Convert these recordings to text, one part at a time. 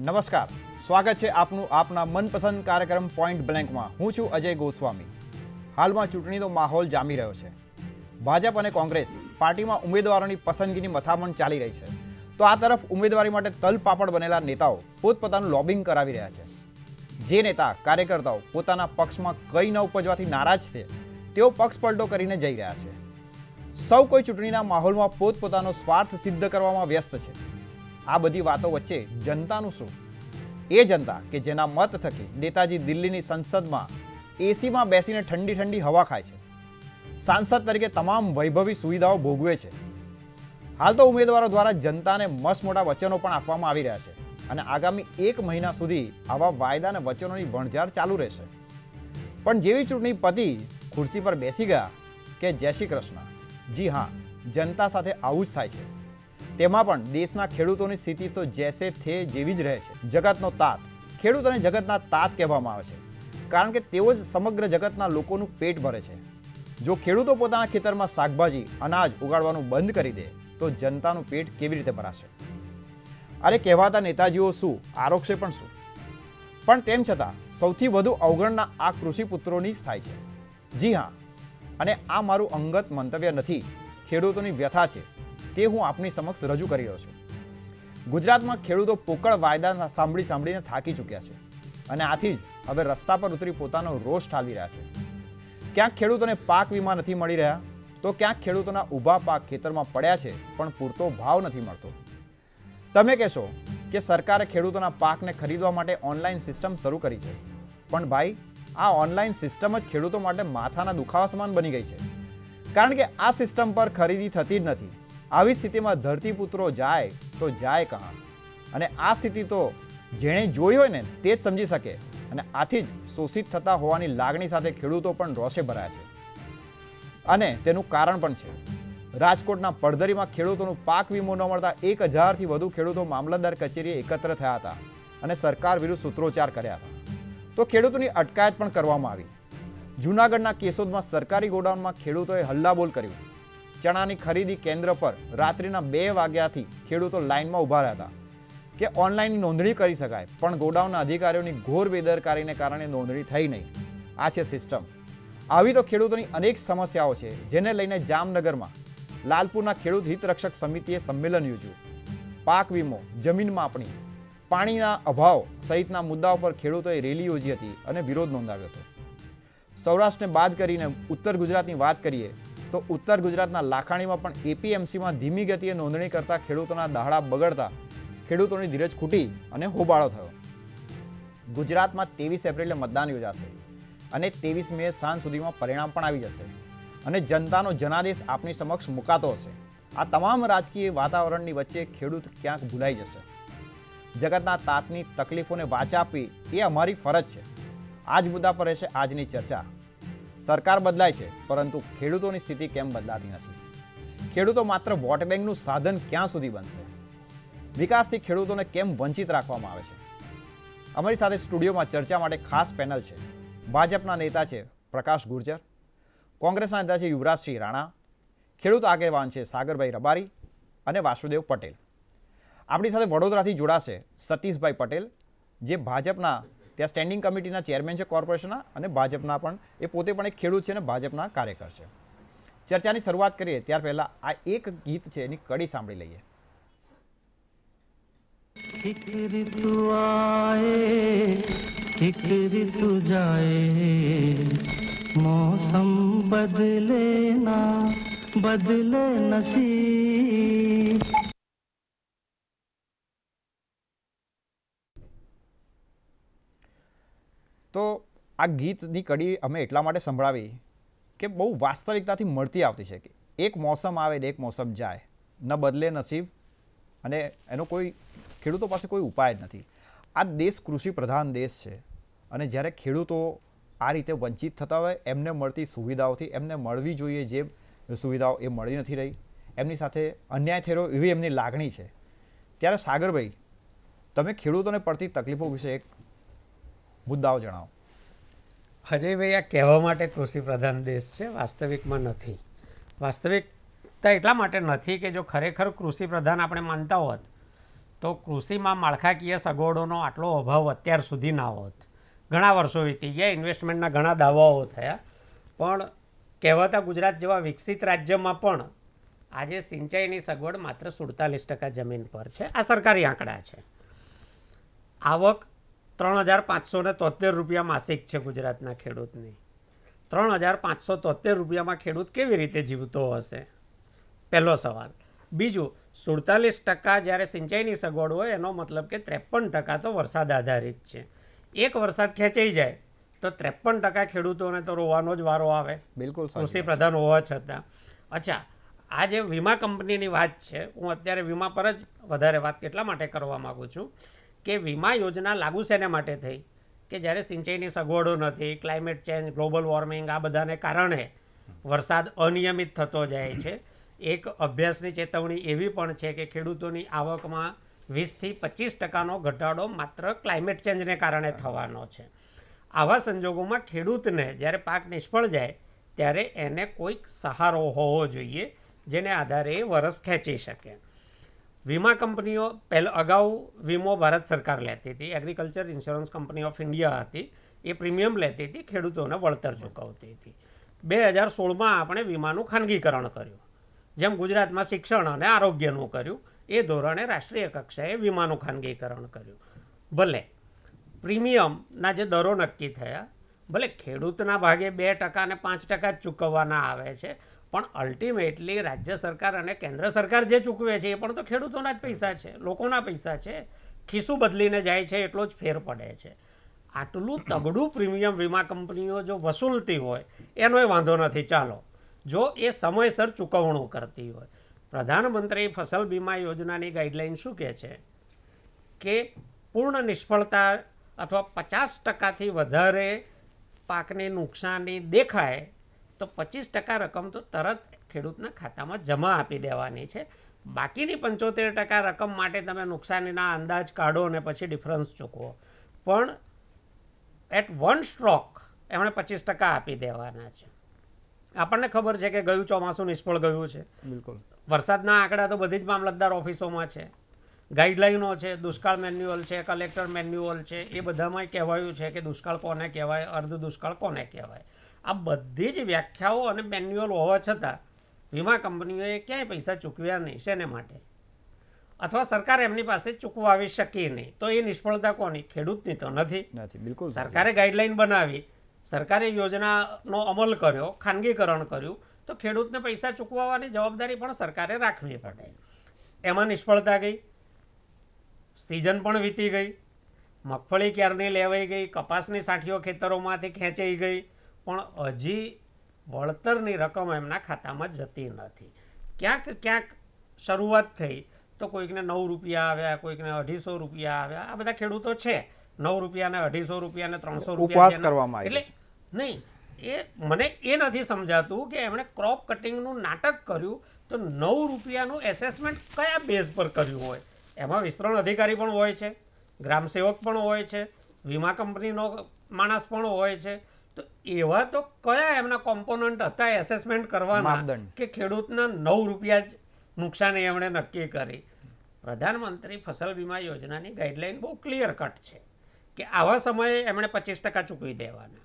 નમસ્કાર, સ્વાગત છે આપનું આપના મનપસંદ કાર્યક્રમ પોઈન્ટ બ્લેન્કમાં। હું છું અજય ગોસ્વામી। હાલમાં ચૂંટણીનો માહોલ જામી રહ્યો છે। ભાજપ અને કોંગ્રેસ પાર્ટીમાં ઉમેદવારોની પસંદગીની મથામણ ચાલી રહી છે, તો આ તરફ ઉમેદવારી માટે તલપાપડ બનેલા નેતાઓ પોતપોતાનું લોબિંગ કરાવી રહ્યા છે। જે નેતા કાર્યકર્તાઓ પોતાના પક્ષમાં કંઈ ન ઉપજવાથી નારાજ છે, તેઓ પક્ષ પલટો કરીને જઈ રહ્યા છે। સૌ કોઈ ચૂંટણીના માહોલમાં પોતપોતાનો સ્વાર્થ સિદ્ધ કરવામાં વ્યસ્ત છે। આ બધી વાતો વચ્ચે જનતાનું શું? એ જનતા કે જેના મત થકી નેતાજી દિલ્હીની સંસદમાં એસીમાં બેસીને ઠંડી ઠંડી હવા ખાય છે, સાંસદ તરીકે તમામ વૈભવી સુવિધાઓ ભોગવે છે। હાલ તો ઉમેદવારો દ્વારા જનતાને મસ્ત મોટા વચનો પણ આપવામાં આવી રહ્યા છે અને આગામી 1 મહિના સુધી આવા વાયદા અને વચનોની વણઝાર ચાલુ રહેશે। પણ જેવી ચૂંટણી પતી ખુરશી પર બેસી ગયા કે જય શ્રી કૃષ્ણ। જી હા, જનતા સાથે આવું જ થાય છે। તેમાં પણ દેશના ખેડૂતોની સ્થિતિ તો જેસે થે જેવી જ રહે છે। જગતનો તાત, ખેડૂતોને જગતના તાત કહેવામાં આવે છે, કારણ કે તેઓ જ સમગ્ર જગતના લોકોનું પેટ ભરે છે। જો ખેડૂતો પોતાના ખેતરમાં શાકભાજી અનાજ ઉગાડવાનું બંધ કરી દે તો જનતાનું પેટ કેવી રીતે ભરાશે? અરે કહેવાતા નેતાજીઓ શું, આરોગશે પણ શું? પણ તેમ છતાં સૌથી વધુ અવગણના આ કૃષિપુત્રોની જ થાય છે। જી હા, અને આ મારું અંગત મંતવ્ય નથી, ખેડૂતોની વ્યથા છે, તે હું આપની સમક્ષ રજૂ કરી રહ્યો છું। ગુજરાતમાં ખેડૂતો પોકળ વાયદા સાંભળીને થાકી ચૂક્યા છે અને આથી જ હવે રસ્તા પર ઉતરી પોતાનો રોષ ઠાલવી રહ્યા છે। ક્યાંક ખેડૂતોને પાક વીમા નથી મળી રહ્યા, તો ક્યાંક ખેડૂતોના ઊભા પાક ખેતરમાં પડ્યા છે પણ પૂરતો ભાવ નથી મળતો। તમે કહેશો કે સરકારે ખેડૂતોના પાકને ખરીદવા માટે ઓનલાઈન સિસ્ટમ શરૂ કરી છે, પણ ભાઈ આ ઓનલાઈન સિસ્ટમ જ ખેડૂતો માટે માથાના દુખાવા સમાન બની ગઈ છે, કારણ કે આ સિસ્ટમ પર ખરીદી થતી જ નથી। આવી સ્થિતિમાં ધરતીપુત્રો જાય તો જાય કહાં? અને આ સ્થિતિ તો જેણે જોઈ હોય ને તે જ સમજી શકે, અને આથી જ શોષિત થતા હોવાની લાગણી સાથે ખેડૂતો પણ રોષે ભરાયા છે। અને તેનું કારણ પણ છે। રાજકોટના પડધરીમાં ખેડૂતોનું પાક વીમો ન મળતા 1000થી વધુ ખેડૂતો મામલતદાર કચેરીએ એકત્ર થયા હતા અને સરકાર વિરુદ્ધ સૂત્રોચ્ચાર કર્યા હતા, તો ખેડૂતોની અટકાયત પણ કરવામાં આવી। જૂનાગઢના કેશોદમાં સરકારી ગોડાઉનમાં ખેડૂતોએ હલ્લાબોલ કર્યું। ચણાની ખરીદી કેન્દ્ર પર રાત્રિના 2 વાગ્યાથી ખેડૂતો લાઇનમાં ઊભા રહ્યા હતા કે ઓનલાઈન નોંધણી કરી શકાય, પણ ગોડાઉનના અધિકારીઓની ઘોર બેદરકારીને કારણે નોંધણી થઈ નહીં। આ છે સિસ્ટમ। આવી તો ખેડૂતોની અનેક સમસ્યાઓ છે, જેને લઈને જામનગરમાં લાલપુરના ખેડૂત હિતરક્ષક સમિતિએ સંમેલન યોજ્યું। પાક વીમો, જમીન માપણી, પાણીના અભાવ સહિતના મુદ્દાઓ પર ખેડૂતોએ રેલી યોજી હતી અને વિરોધ નોંધાવ્યો હતો। સૌરાષ્ટ્રને બાદ કરીને ઉત્તર ગુજરાતની વાત કરીએ તો ઉત્તર ગુજરાતના લાખાણીમાં પણ એપીએમસીમાં ધીમી ગતિએ નોંધણી કરતા ખેડૂતોના દાહડા બગડતા ખેડૂતોની ધીરજ ખૂટી અને હોબાળો થયો। ગુજરાતમાં 23 એપ્રિલે મતદાન યોજાશે અને 23 મે સાંજ સુધીમાં પરિણામ પણ આવી જશે અને જનતાનો જનાદેશ આપની સમક્ષ મુકાતો હશે। આ તમામ રાજકીય વાતાવરણની વચ્ચે ખેડૂત ક્યાંક ભૂલાઈ જશે। જગતના તાતની તકલીફોને વાચા આપવી એ અમારી ફરજ છે। આ જ મુદ્દા પર રહેશે આજની ચર્ચા। સરકાર બદલાય છે, પરંતુ ખેડૂતોની સ્થિતિ કેમ બદલાતી નથી? ખેડૂતો માત્ર વોટ બેંકનું સાધન ક્યાં સુધી બનશે? વિકાસથી ખેડૂતોને કેમ વંચિત રાખવામાં આવે છે? અમારી સાથે સ્ટુડિયોમાં ચર્ચા માટે ખાસ પેનલ છે। ભાજપના નેતા છે પ્રકાશ ગુર્જર, કોંગ્રેસના નેતા છે યુવરાજસિંહ રાણા, ખેડૂત આગેવાન છે સાગરભાઈ રબારી અને વાસુદેવ પટેલ। આપણી સાથે વડોદરાથી જોડાશે સતીશભાઈ પટેલ, જે ભાજપના ત્યાં સ્ટેન્ડિંગ કમિટીના ચેરમેન છે કોર્પોરેશનના, અને ભાજપના પણ એ પોતે પણ એક ખેડૂત છે અને ભાજપના કાર્યકર છે। ચર્ચાની શરૂઆત કરીએ ત્યાર પહેલા આ એક ગીત છે, એની કડી સાંભળી લઈએ। એક ઋતુ આયે એક ઋતુ જાયે, મૌસમ બદલે ના બદલે નસીબ। તો આ ગીતની કડી અમે એટલા માટે સંભળાવી કે બહુ વાસ્તવિકતાથી મળતી આવતી છે કે એક મોસમ આવે ને એક મોસમ જાય, ન બદલે નસીબ, અને એનો કોઈ ખેડૂતો પાસે કોઈ ઉપાય જ નથી। આ દેશ કૃષિ પ્રધાન દેશ છે, અને જ્યારે ખેડૂતો આ રીતે વંચિત થતા હોય, એમને મળતી સુવિધાઓથી એમને મળવી જોઈએ જે સુવિધાઓ એ મળી નથી રહી, એમની સાથે અન્યાય થઈ રહ્યો એવી એમની લાગણી છે। ત્યારે સાગરભાઈ, તમે ખેડૂતોને પડતી તકલીફો વિશે એક મુદ્દાઓ જણાવો। અજયભાઈ, આ કહેવા માટે કૃષિ પ્રધાન દેશ છે, વાસ્તવિકમાં નથી। વાસ્તવિકતા એટલા માટે નથી કે જો ખરેખર કૃષિ પ્રધાન આપણે માનતા હોત તો કૃષિમાં માળખાકીય સગવડોનો આટલો અભાવ અત્યાર સુધી ના હોત. ઘણા વર્ષો વીતી ગયા, ઇન્વેસ્ટમેન્ટના ઘણા દાવાઓ થયા, પણ કહેવાતા ગુજરાત જેવા વિકસિત રાજ્યમાં પણ આજે સિંચાઈની સગવડ માત્ર 47% જમીન પર છે. આ સરકારી આંકડા છે. આવક 3,573 રૂપિયા માસિક છે ગુજરાતના ખેડૂતની. 3,573 રૂપિયામાં ખેડૂત કેવી રીતે જીવતો હશે? પહેલો સવાલ. બીજું, 47% જ્યારે સિંચાઈની સગવડ હોય એનો મતલબ કે 53% તો વરસાદ આધારિત છે. એક વરસાદ ખેંચાઈ જાય તો 53% ખેડૂતોને તો રોવાનો જ વારો આવે. બિલકુલ કૃષિ પ્રધાન હોવા છતાં. અચ્છા, આ જે વીમા કંપનીની વાત છે, હું અત્યારે વીમા પર જ વધારે વાત કેટલા માટે કરવા માગું છું કે વીમા યોજના લાગુ શેને માટે થઈ કે જ્યારે સિંચાઈની સગવડો નથી, ક્લાઇમેટ ચેન્જ, ગ્લોબલ વોર્મિંગ, આ બધાને કારણે વરસાદ અનિયમિત થતો જાય છે. એક અભ્યાસની ચેતવણી એવી પણ છે કે ખેડૂતોની આવકમાં 20 થી 25% ઘટાડો માત્ર ક્લાઇમેટ ચેન્જને કારણે થવાનો છે. આવા સંજોગોમાં ખેડૂતને જ્યારે પાક નિષ્ફળ જાય ત્યારે એને કોઈક સહારો હોવો જોઈએ જેને આધારે એ વરસ ખેંચી શકે. વીમા કંપનીઓ અગાઉ વીમો ભારત સરકાર લેતી હતી, agriculture insurance company of India હતી, એ પ્રીમિયમ લેતી હતી, ખેડૂતોને વળતર ચૂકવતી હતી. 2016માં આપણે વીમાનું ખાનગીકરણ કર્યું, જેમ ગુજરાતમાં શિક્ષણ અને આરોગ્યનું કર્યું એ ધોરણે રાષ્ટ્રીય કક્ષાએ વીમાનું ખાનગીકરણ કર્યું. ભલે પ્રીમિયમના જે દરો નક્કી થયા, ભલે ખેડૂતના ભાગે 2% અને 5% જ ચૂકવવાના આવે છે, પણ અલ્ટિમેટલી રાજ્ય સરકાર અને કેન્દ્ર સરકાર જે ચૂકવે છે એ પણ તો ખેડૂતોના જ પૈસા છે, લોકોના પૈસા છે. ખિસ્સું બદલીને જાય છે એટલો જ ફેર પડે છે. આટલું તગડું પ્રીમિયમ વીમા કંપનીઓ જો વસૂલતી હોય એનો એ વાંધો નથી, ચાલો, જો એ સમયસર ચૂકવણું કરતી હોય. પ્રધાનમંત્રી ફસલ બીમા યોજનાની ગાઈડલાઈન શું કહે છે કે પૂર્ણ નિષ્ફળતા અથવા 50%થી વધારે પાકની નુકસાની દેખાય તો 25% રકમ તો તરત ખેડૂતના ખાતામાં જમા આપી દેવાની છે. બાકીની 75% રકમ માટે તમે નુકસાનીના અંદાજ કાઢો અને પછી ડિફરન્સ ચૂકવો, પણ એટ વન સ્ટ્રોક એમણે 25% આપી દેવાના છે. આપણને ખબર છે કે ગયું ચોમાસું નિષ્ફળ ગયું છે. બિલકુલ. વરસાદના આંકડા તો બધી જ મામલતદાર ઓફિસોમાં છે, ગાઈડલાઈનો છે, દુષ્કાળ મેન્યુઅલ છે, કલેક્ટર મેન્યુઅલ છે, એ બધામાં કહેવાયું છે કે દુષ્કાળ કોને કહેવાય, અર્ધ દુષ્કાળ કોને કહેવાય. આ બધી જ વ્યાખ્યાઓ અને મેન્યુઅલ હોવા છતાં વીમા કંપનીઓએ ક્યાંય પૈસા ચૂકવ્યા નહીં. શેને માટે? અથવા સરકાર એમની પાસે ચૂકવાવી શકી નહીં. તો એ નિષ્ફળતા કોની? ખેડૂતની તો નથી. બિલકુલ. સરકારે ગાઈડલાઈન બનાવી, સરકારે યોજનાનો અમલ કર્યો, ખાનગીકરણ કર્યું, તો ખેડૂતને પૈસા ચૂકવવાની જવાબદારી પણ સરકારે રાખવી પડે. એમાં નિષ્ફળતા ગઈ, સિઝન પણ વીતી ગઈ, મગફળી ક્યારની લેવાઈ ગઈ, કપાસની સાઠીઓ ખેતરોમાંથી ખેંચાઈ ગઈ, પણ હજી વળતરની રકમ એમના ખાતામાં જતી નથી. ક્યાંક શરૂઆત થઈ તો કોઈકને 9 રૂપિયા આવ્યા, કોઈકને 250 રૂપિયા આવ્યા. આ બધા ખેડૂતો છે, 9 રૂપિયાને 250 રૂપિયાને 300 રૂપિયા ઉપવાસ કરવામાં આવે એટલે નહીં. મને એ નથી સમજાતું કે એમણે ક્રોપ કટિંગનું નાટક કર્યું તો 9 રૂપિયાનું એસેસમેન્ટ કયા બેઝ પર કર્યું હોય? એમાં વિસ્તરણ અધિકારી પણ હોય છે, ગ્રામસેવક પણ હોય છે, વીમા કંપનીનો માણસ પણ હોય છે. તો એવા તો કયા એમના કોમ્પોનન્ટ હતા એસેસમેન્ટ કરવાના કે ખેડૂતના 9 રૂપિયા જ નુકસાની એમણે નક્કી કરી? પ્રધાનમંત્રી ફસલ વીમા યોજનાની ગાઈડલાઈન બહુ ક્લિયર કટ છે કે આવા સમયે એમણે 25% ચૂકવી દેવાના.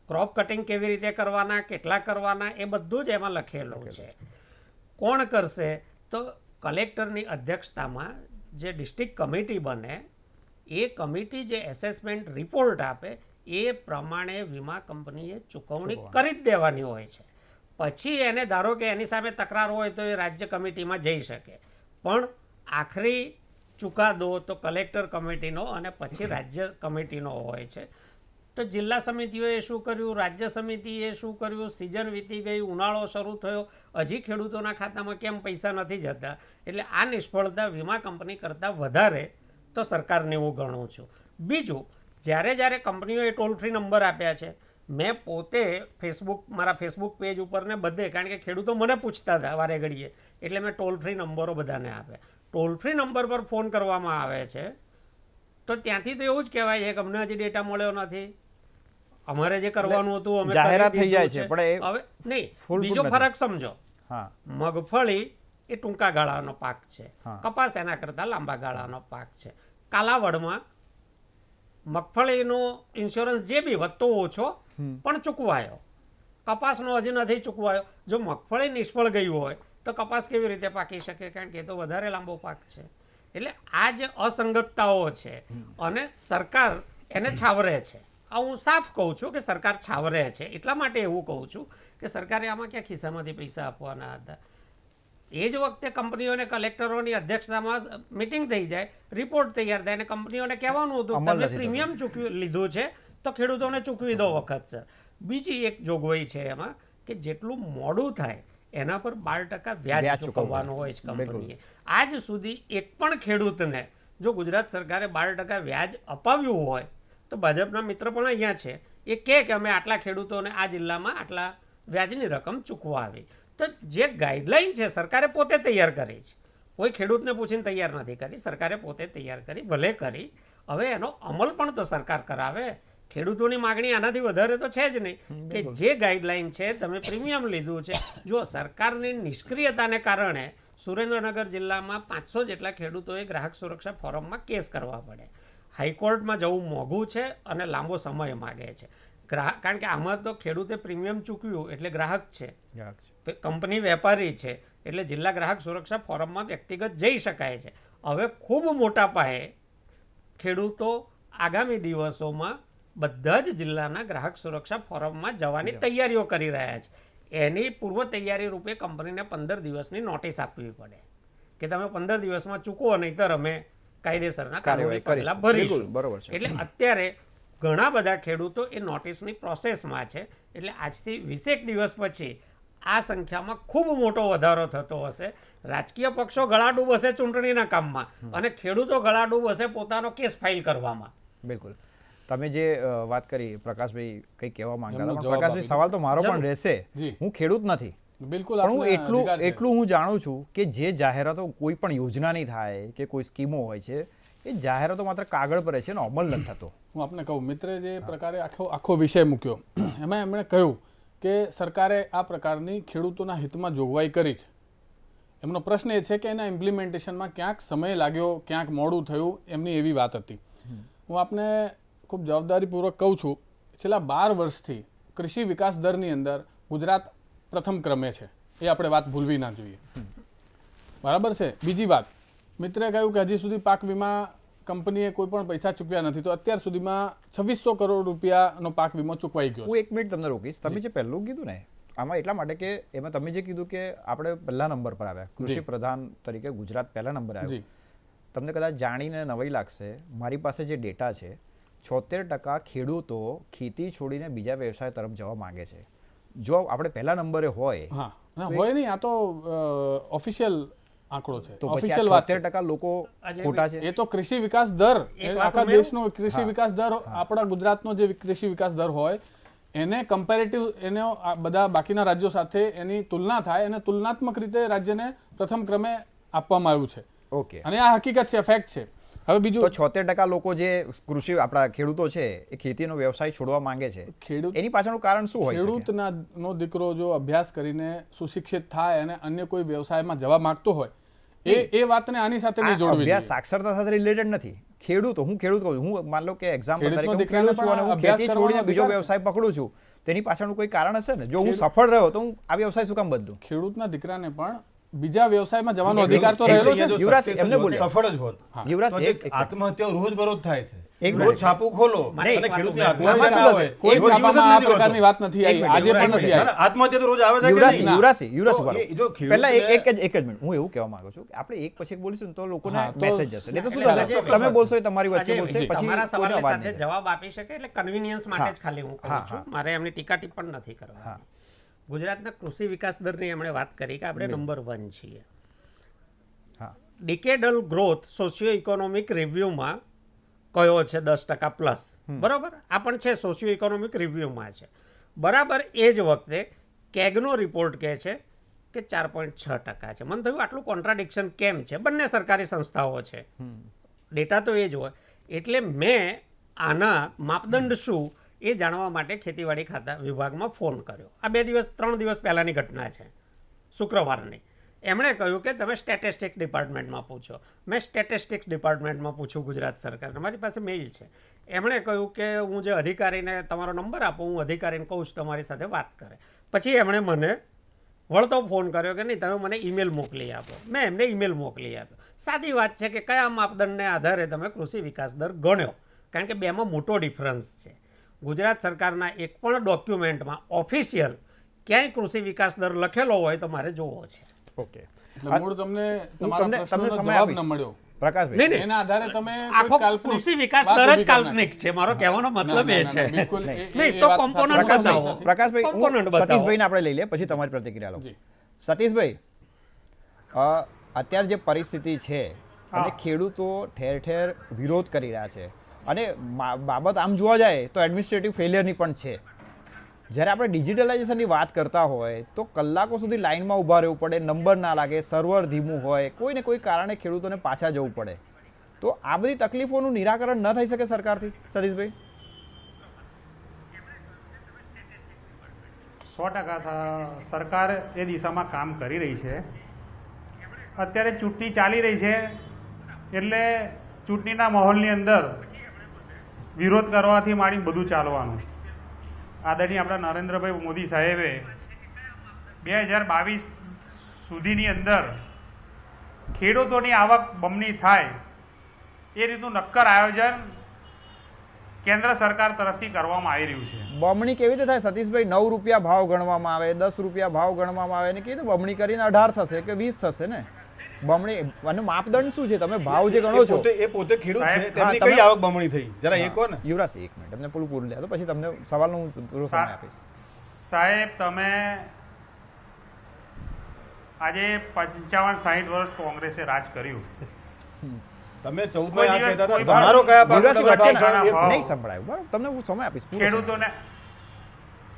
ક્રોપ કટિંગ કેવી રીતે કરવાના, કેટલા કરવાના, એ બધું જ એમાં લખેલું છે. કોણ કરશે? તો કલેક્ટરની અધ્યક્ષતામાં જે ડિસ્ટ્રિક્ટ કમિટી બને, એ કમિટી જે એસેસમેન્ટ રિપોર્ટ આપે એ પ્રમાણે વીમા કંપનીએ ચૂકવણી કરી જ દેવાની હોય છે. પછી એને ધારો કે એની સામે તકરાર હોય તો એ રાજ્ય કમિટીમાં જઈ શકે, પણ આખરી ચુકાદો તો કલેક્ટર કમિટીનો અને પછી રાજ્ય કમિટીનો હોય છે. તો જિલ્લા સમિતિઓએ શું કર્યું, રાજ્ય સમિતિએ શું કર્યું, સિઝન વીતી ગઈ, ઉનાળો શરૂ થયો, હજી ખેડૂતોના ખાતામાં કેમ પૈસા નથી જતા? એટલે આ નિષ્ફળતા વીમા કંપની કરતાં વધારે તો સરકારને હું ગણું છું. બીજું, જ્યારે કંપનીઓએ ટોલ ફ્રી નંબર આપ્યા છે, મેં પોતે મારા ફેસબુક પેજ ઉપર ને બધે, કારણ કે ખેડૂતો મને પૂછતા હતા વારે ઘડીએ, એટલે મેં ટોલ ફ્રી નંબરો બધાને આપ્યા. ટોલ ફ્રી નંબર પર ફોન કરવામાં આવે છે તો ત્યાંથી તો એવું જ કહેવાય છે કે અમને હજી ડેટા મળ્યો નથી, અમારે જે કરવાનું હતું અમે જાહેરાત થઈ જાય છે. પણ હવે નહીં, બીજો ફરક સમજો. મગફળી એ ટૂંકા ગાળાનો પાક છે, કપાસ એના કરતાં લાંબા ગાળાનો પાક છે. કાલાવડમાં મગફળીનો ઇન્સ્યોરન્સ જે બી વધતો ઓછો પણ ચૂકવાયો, કપાસનો હજી નથી ચૂકવાયો. જો મગફળી નિષ્ફળ ગયું હોય તો કપાસ કેવી રીતે પાકી શકે, કારણ કે એ તો વધારે લાંબો પાક છે. એટલે આ જે અસંગતતાઓ છે અને સરકાર એને છાવરે છે. આ હું સાફ કહું છું કે સરકાર છાવરે છે. એટલા માટે એવું કહું છું કે સરકારે આમાં ક્યાં ખિસ્સામાંથી પૈસા આપવાના હતા. એ જ વખતે કંપનીઓને કલેક્ટરોની અધ્યક્ષતામાં મિટિંગ થઈ જાય, રિપોર્ટ તૈયાર થાય અને કંપનીઓને કહેવાનું હતું તમે પ્રીમિયમ ચૂકવી લીધું છે તો ખેડૂતોને ચૂકવી દો વખત સર. બીજી એક જોગવાઈ છે એમાં કે જેટલું મોડું થાય એના પર 12% વ્યાજ ચૂકવવાનું હોય છે કંપનીએ. આજ સુધી એક પણ ખેડૂતને જો ગુજરાત સરકારે 12% વ્યાજ અપાવ્યું હોય તો ભાજપના મિત્ર પણ અહીંયા છે, એ કે અમે આટલા ખેડૂતોને આ જિલ્લામાં આટલા વ્યાજની રકમ ચૂકવા આવી. તો જે ગાઈડલાઈન છે સરકારે પોતે તૈયાર કરી છે, કોઈ ખેડૂતને પૂછીને તૈયાર નથી કરી, સરકારે પોતે તૈયાર કરી, ભલે કરી. હવે એનો અમલ પણ તો સરકાર કરાવે. ખેડૂતોની માગણી આનાથી વધારે તો છે જ નહીં કે જે ગાઈડલાઈન છે તમે પ્રીમિયમ લીધું છે. જો સરકારની નિષ્ક્રિયતાને કારણે સુરેન્દ્રનગર જિલ્લામાં 500 જેટલા ખેડૂતોએ ગ્રાહક સુરક્ષા ફોરમમાં કેસ કરવા પડે. હાઈકોર્ટમાં જવું મોંઘું છે અને લાંબો સમય માગે છે. કારણ કે આમાં તો ખેડૂતે પ્રીમિયમ ચૂકવ્યું એટલે ગ્રાહક છે, કંપની વેપારી છે, એટલે જિલ્લા ગ્રાહક સુરક્ષા ફોરમમાં વ્યક્તિગત જઈ શકાય છે. હવે ખૂબ મોટા પાયે ખેડૂતો આગામી દિવસોમાં બધા જ જિલ્લાના ગ્રાહક સુરક્ષા ફોરમમાં જવાની તૈયારીઓ કરી રહ્યા છે. એની પૂર્વ તૈયારી રૂપે કંપનીને 15 દિવસની નોટિસ આપવી પડે કે તમે 15 દિવસમાં ચૂકવો, નહીંતર અમે કાયદેસરના કાર્યવાહી પગલાં ભરીશું. એટલે અત્યારે ઘણા બધા ખેડૂતો એ નોટિસની પ્રોસેસમાં છે. એટલે આજથી 20 દિવસ પછી આ સંખ્યામાં ખૂબ મોટો વધારો થતો હશે. રાજકીય પક્ષો ગળાડૂબ હશે ચૂંટણીના કામમાં અને ખેડૂતો ગળાડૂબ હશે પોતાનો કેસ ફાઇલ કરવામાં. બિલકુલ. તમે જે વાત કરી પ્રકાશભાઈ કંઈ કહેવા માંગતા હતા, પ્રકાશભાઈ સવાલ તો મારો પણ રહેશે. હું ખેડૂત નથી, બિલકુલ, પણ હું એટલું હું જાણું છું કે જે જાહેરાતો કોઈ પણ યોજનાની થાય કે કોઈ સ્કીમો હોય છે એ જાહેરાતો માત્ર કાગળ પર છે, એનો અમલ નથી થતો. હું આપને કહું, મિત્રે જે પ્રકારે આખો વિષય મૂક્યો એમાં એમણે કહ્યું કે સરકારે આ પ્રકારની ખેડૂતોના હિતમાં જોગવાઈ કરી છે. એમનો પ્રશ્ન એ છે કે એના ઇમ્પ્લિમેન્ટેશનમાં ક્યાંક સમય લાગ્યો, ક્યાંક મોડું થયું, એમની એવી વાત હતી. હું આપને ખૂબ જવાબદારીપૂર્વક કહું છું, છેલ્લા 12 વર્ષથી કૃષિ વિકાસ દરની અંદર ગુજરાત પ્રથમ ક્રમે છે. એ આપણે વાત ભૂલવી ના જોઈએ, બરાબર છે. બીજી વાત, મિત્રે કહ્યું કે હજી સુધી પાક વીમા કંપનીએ કોઈ પણ પૈસા ચૂકવ્યા નથી, તો અત્યાર સુધીમાં 2600 કરોડ રૂપિયાનો પાક વીમો ચૂકવાઈ ગયો. હું 1 મિનિટ તમને રોકીશ. તમે જે પહેલું કીધું ને આમાં એટલા માટે કે એમાં તમે જે કીધું કે આપણે પહેલા નંબર પર આવ્યા, કૃષિ પ્રધાન તરીકે ગુજરાત પહેલા નંબર આવ્યું. તમને કદાચ જાણીને નવાઈ લાગશે, મારી પાસે જે ડેટા છે 76% ખેડૂતો ખેતી છોડીને બીજા વ્યવસાય તરફ જવા માંગે છે. જો આપણે પહેલા નંબરે હોય નહીં, આ તો ઓફિશિયલ આંકડો છે, તો ઓફિશિયલ 76% લોકો ખોટા છે. એ તો કૃષિ વિકાસ દર, આખા દેશનો કૃષિ વિકાસ દર, આપણા ગુજરાતનો જે કૃષિ વિકાસ દર હોય એને કમ્પેરેટિવ, એને બધા બાકીના રાજ્યો સાથે એની તુલના થાય અને તુલનાત્મક રીતે રાજ્યને પ્રથમ ક્રમે આપવામાં આવ્યું છે. ઓકે, અને આ હકીકત છે, ફેક્ટ છે. હવે બીજું, તો 76% લોકો જે કૃષિ આપણા ખેડૂતો છે એ ખેતીનો વ્યવસાય છોડવા માંગે છે, એની પાછળનું કારણ શું હોય? ખેડૂતનો દીકરો જો અભ્યાસ કરીને સુશિક્ષિત થાય અને અન્ય કોઈ વ્યવસાયમાં જવા માંગતો હોય, એ વાતને આની સાથે નહીં જોડવી. અભ્યાસ સાક્ષરતા સાથે રિલેટેડ નથી. ખેડૂતો, હું ખેડૂત કહું, હું માન લો કે એક્ઝામ્પલ તરીકે ખેડૂત છું અને હું ખેતી છોડીને બીજો વ્યવસાય પકડું છું, તેની પાછળનું કોઈ કારણ હશે ને. જો હું સફળ રહ્યો તો હું આ વ્યવસાય શું કામ બદલું? ખેડૂતના દીકરાને પણ બીજા વ્યવસાયમાં જવાનો અધિકાર તો રહેલો છે. યુવરાજ એમને બોલ્યો સફળ જ હોત. યુવરાજ, આત્મહત્યા રોજ થાય છે. રોજ છાપું ખોલો અને ખેડૂતની કોઈ છાપામાં આ પ્રકારની વાત નથી આવી, આજે પણ નથી આવી. આત્મહત્યા તો રોજ આવે છે કે નહીં? યુવરાજ પહેલા એક જ મિનિટ હું એવું કહેવા માંગુ છું કે આપણે એક પછી બોલીશું તો લોકોને મેસેજ જશે. એટલે તો શું થશે, તમે બોલશો એ તમારી વચ્ચે બોલશે, પછી તમારા સવાલ સાથે જવાબ આપી શકે એટલે કન્વીનિયન્સ માટે જ ખાલી હું કહું છું, મારે એમની ટીકા ટિપ્પણ નથી કરવાની. ગુજરાતના કૃષિ વિકાસ દરની આપણે વાત કરી કે આપણે નંબર 1 છીએ. ડિકેડલ ગ્રોથ સોશિયો ઇકોનોમિક રિવ્યુમાં કયો છે 10% પ્લસ, બરાબર? આ પણ છે સોશિયો ઇકોનોમિક રિવ્યુમાં છે, બરાબર. એ જ વખતે કેગનો રિપોર્ટ કહે છે કે 4.6% છે. મને થયું આટલું કોન્ટ્રાડિક્શન કેમ છે? બંને સરકારી સંસ્થાઓ છે, ડેટા તો એ જ હોય. એટલે મેં આના માપદંડ શું એ જાણવા માટે ખેતીવાડી ખાતા વિભાગમાં ફોન કર્યો. આ 3 દિવસ પહેલાંની ઘટના છે, શુક્રવારની. એમણે કહ્યું કે તમે સ્ટેટિસ્ટિક્સ ડિપાર્ટમેન્ટમાં પૂછો. મેં સ્ટેટિસ્ટિક્સ ડિપાર્ટમેન્ટમાં પૂછ્યું ગુજરાત સરકાર, મારી પાસે મેઇલ છે. એમણે કહ્યું કે હું જે અધિકારીને તમારો નંબર આપું, હું અધિકારીને કહું છું તમારી સાથે વાત કરે. પછી એમણે મને વળતો ફોન કર્યો કે નહીં તમે મને ઈમેલ મોકલી આપો. મેં એમને ઈમેલ મોકલી આપ્યો. સાદી વાત છે કે કયા માપદંડને આધારે તમે કૃષિ વિકાસ દર ગણ્યો, કારણ કે બેમાં મોટો ડિફરન્સ છે. ગુજરાત સરકારના એક પણ ડોક્યુમેન્ટમાં ઓફિશિયલ ક્યાંય કૃષિ વિકાસ દર લખેલો હોય તો મારે જોવો છે. ઓકે, એટલે મૂળ તમને તમારા તમને પ્રશ્નનો સમય જવાબ આપીશ. ન મળ્યો. પ્રકાશભાઈ, નહીં, એના આધારે તમે આખો કોઈ કાલ્પનિક કૃષિ વિકાસ વાત દર ઊભી જ કરી કાલ્પનિક છે. મારો કહેવાનો મતલબ એ છે. બિલકુલ નહીં, તો component બતાવો. પ્રકાશભાઈ, હું Component બતાવો. સતીશભાઈને આપણે લઈ લઈએ, પછી તમારી પ્રતિક્રિયા લો. જી. સતીશભાઈ, અત્યારે જે પરિસ્થિતિ છે અને ખેડૂતો ઠેર ઠેર વિરોધ કરી રહ્યા છે, અને બાબત આમ જોવા જાય તો એડમિનિસ્ટ્રેટિવ ફેલિયરની પણ છે. જ્યારે આપણે ડિજિટલાઇઝેશનની વાત કરતા હોય તો કલાકો સુધી લાઇનમાં ઊભા રહેવું પડે, નંબર ના લાગે, સર્વર ધીમું હોય, કોઈ ને કોઈ કારણે ખેડૂતોને પાછા જવું પડે. તો આ બધી તકલીફોનું નિરાકરણ ન થઈ શકે સરકારથી? સતીશભાઈ, 100% સરકાર એ દિશામાં કામ કરી રહી છે. અત્યારે ચૂંટણી ચાલી રહી છે એટલે ચૂંટણીના માહોલની અંદર વિરોધ કરવાથી માંડીને બધું ચાલવાનું. આદરણીય આપણા નરેન્દ્રભાઈ મોદી સાહેબે 2022 સુધીની અંદર ખેડૂતોની આવક બમણી થાય એ રીતનું નક્કર આયોજન કેન્દ્ર સરકાર તરફથી કરવામાં આવી રહ્યું છે. બમણી કેવી રીતે થાય સતીશભાઈ? 9 રૂપિયા ભાવ ગણવામાં આવે, 10 રૂપિયા ભાવ ગણવામાં આવે, ને કીધું બમણી કરીને 18 થશે કે 20 થશે ને બમણી. અને માપદંડ શું છે? તમે ભાવ જે ગણો છો એ પોતે ખેડૂત છે, હા, તેમની તમે- કઈ આવક બમણી થઈ જરા એ કહો ને. યુવરાજ, એક મિનિટ તમને પૂરું લે તો પછી તમને સવાલનો હું પૂરો સમય આપીશ. સાહેબ, તમે આજે 55-60 વર્ષ કોંગ્રેસે રાજ કર્યું. તમે 14 કોઈ માં દિવસ કહેતા હતા કોઈ તમારો કયા યુવરાજસિંહ પાકનો વચ્ચે ભાવ ભાવ- નહીં સંભળાયું, બરાબર? તમને હું સમય આપીશ. પૂરો સમય. ખેડૂતોને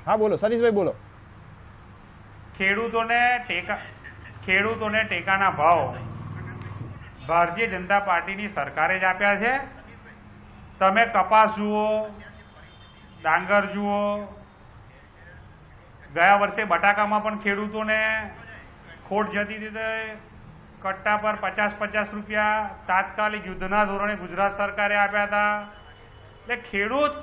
હા બોલો સતીશભાઈ, બોલો. ખેડૂતોને ટેકાના ભાવ ભારતીય જનતા પાર્ટીની સરકારે જ આપ્યા છે. તમે કપાસ જુઓ, ડાંગર જુઓ, ગયા વર્ષે બટાકામાં પણ ખેડૂતોને ખોટ જતી હતી તો કટ્ટા પર 50-50 રૂપિયા તાત્કાલિક યુદ્ધના ધોરણે ગુજરાત સરકારે આપ્યા હતા. એટલે ખેડૂત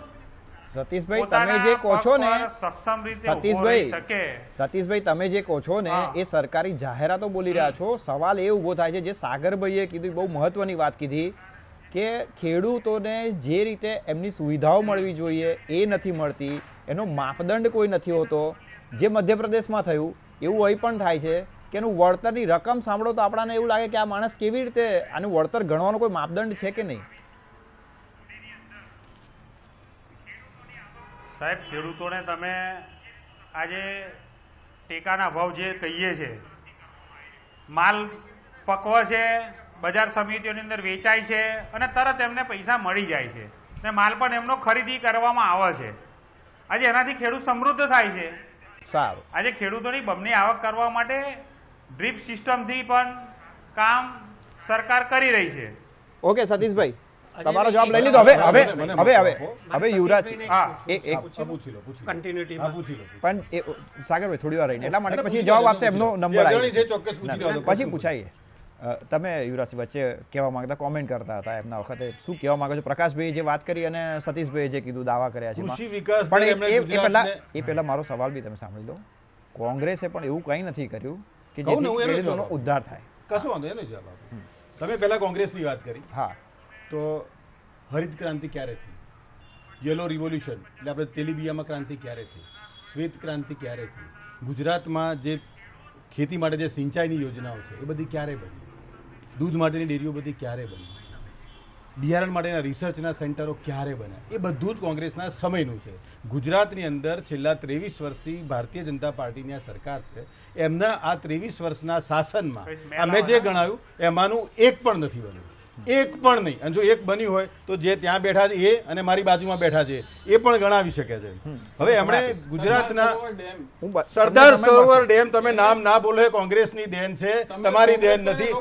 સતીશભાઈ, તમે જે કહો છો ને, સક્ષમ રીતે ઊભો રહી શકે. સતીશભાઈ તમે જે કહો છો ને હા. એ સરકારી જાહેરાતો બોલી રહ્યા છો. સવાલ એ ઊભો થાય છે જે સાગરભાઈએ કીધું, બહુ મહત્વની વાત કીધી કે ખેડૂતોને જે રીતે એમની સુવિધાઓ મળવી જોઈએ એ નથી મળતી, એનો માપદંડ કોઈ નથી હોતો. જે મધ્યપ્રદેશમાં થયું એવું અહીં પણ થાય છે કે એનું વળતરની રકમ સાંભળો તો આપણાને એવું લાગે કે આ માણસ કેવી રીતે આનું વળતર ગણવાનો કોઈ માપદંડ છે કે નહીં? સાહેબ, ખેડૂતોને તમે આજે ટેકાના ભાવ જે કહીએ છે, માલ પકવે છે, બજાર સમિતિઓની અંદર વેચાય છે અને તરત એમને પૈસા મળી જાય છે ને માલ પણ એમનો ખરીદી કરવામાં આવે છે. આજે એનાથી ખેડૂત સમૃદ્ધ થાય છે. સારું. આજે ખેડૂતોની બમણી આવક કરવા માટે ડ્રીપ સિસ્ટમથી પણ કામ સરકાર કરી રહી છે. ઓકે સતીશભાઈ, તમારો જવાબ લઈ લીધો. હવે હવે મને હવે હવે હવે યુવરાજ, હા. એક પૂછી લો. કન્ટિન્યુટી હા, પૂછી લો. પણ એ સાગરભાઈ થોડી વાર રહીને એટલા માટે પછી જવાબ આપશે, એમનો નંબર એ અગ્રણી આવી છે, ચોક્કસ પૂછી લો. પછી પૂછાઈએ. તમે યુવરાજસિંહ વચ્ચે કહેવા માંગતા, કોમેન્ટ કરતા હતા એમના વખતે, શું કહેવા માંગો છો? પ્રકાશભાઈ જે વાત કરી અને સતીશભાઈ જે કીધું, દાવા કર્યા છે એમાં. કૃષિ વિકાસ પણ એમણે ગુજરાતને- પહેલા મારો સવાલ બી તમે સાંભળી લો. કોંગ્રેસે પણ એવું કંઈ નથી કર્યું કે કહું ને, હું જેથી એનો ખેડૂતોનો જવાબ ઉદ્ધાર થાય. કશું વાંધો એનો જવાબ આપો. તમે પહેલા કોંગ્રેસની વાત કરી હા, તો હરિત ક્રાંતિ ક્યારે થઈ? યલો રિવોલ્યુશન એટલે આપણે તેલીબિયામાં ક્રાંતિ ક્યારે થઈ? શ્વેત ક્રાંતિ ક્યારે થઈ? ગુજરાતમાં જે ખેતી માટે જે સિંચાઈની યોજનાઓ છે એ બધી ક્યારે બની? દૂધ માટેની ડેરીઓ બધી ક્યારે બની? બિયારણ માટેના રિસર્ચના સેન્ટરો ક્યારે બન્યા? એ બધું જ કોંગ્રેસના સમયનું છે. ગુજરાતની અંદર છેલ્લા 23 વર્ષથી ભારતીય જનતા પાર્ટીની આ સરકાર છે, એમના આ 23 વર્ષના શાસનમાં આ મેં જે ગણાવ્યું એમાંનું એક પણ નથી બન્યું. એક પણ નહીં. અને જો એક બની હોય તો જે ત્યાં બેઠા છે એ અને મારી બાજુમાં બેઠા છે એ પણ ગણાવી શકે છે. હવે એમણે ગુજરાતના સરદાર સરોવર ડેમ તમે નામ ના બોલો એ કોંગ્રેસની દેન છે, તમારી દેન નથી.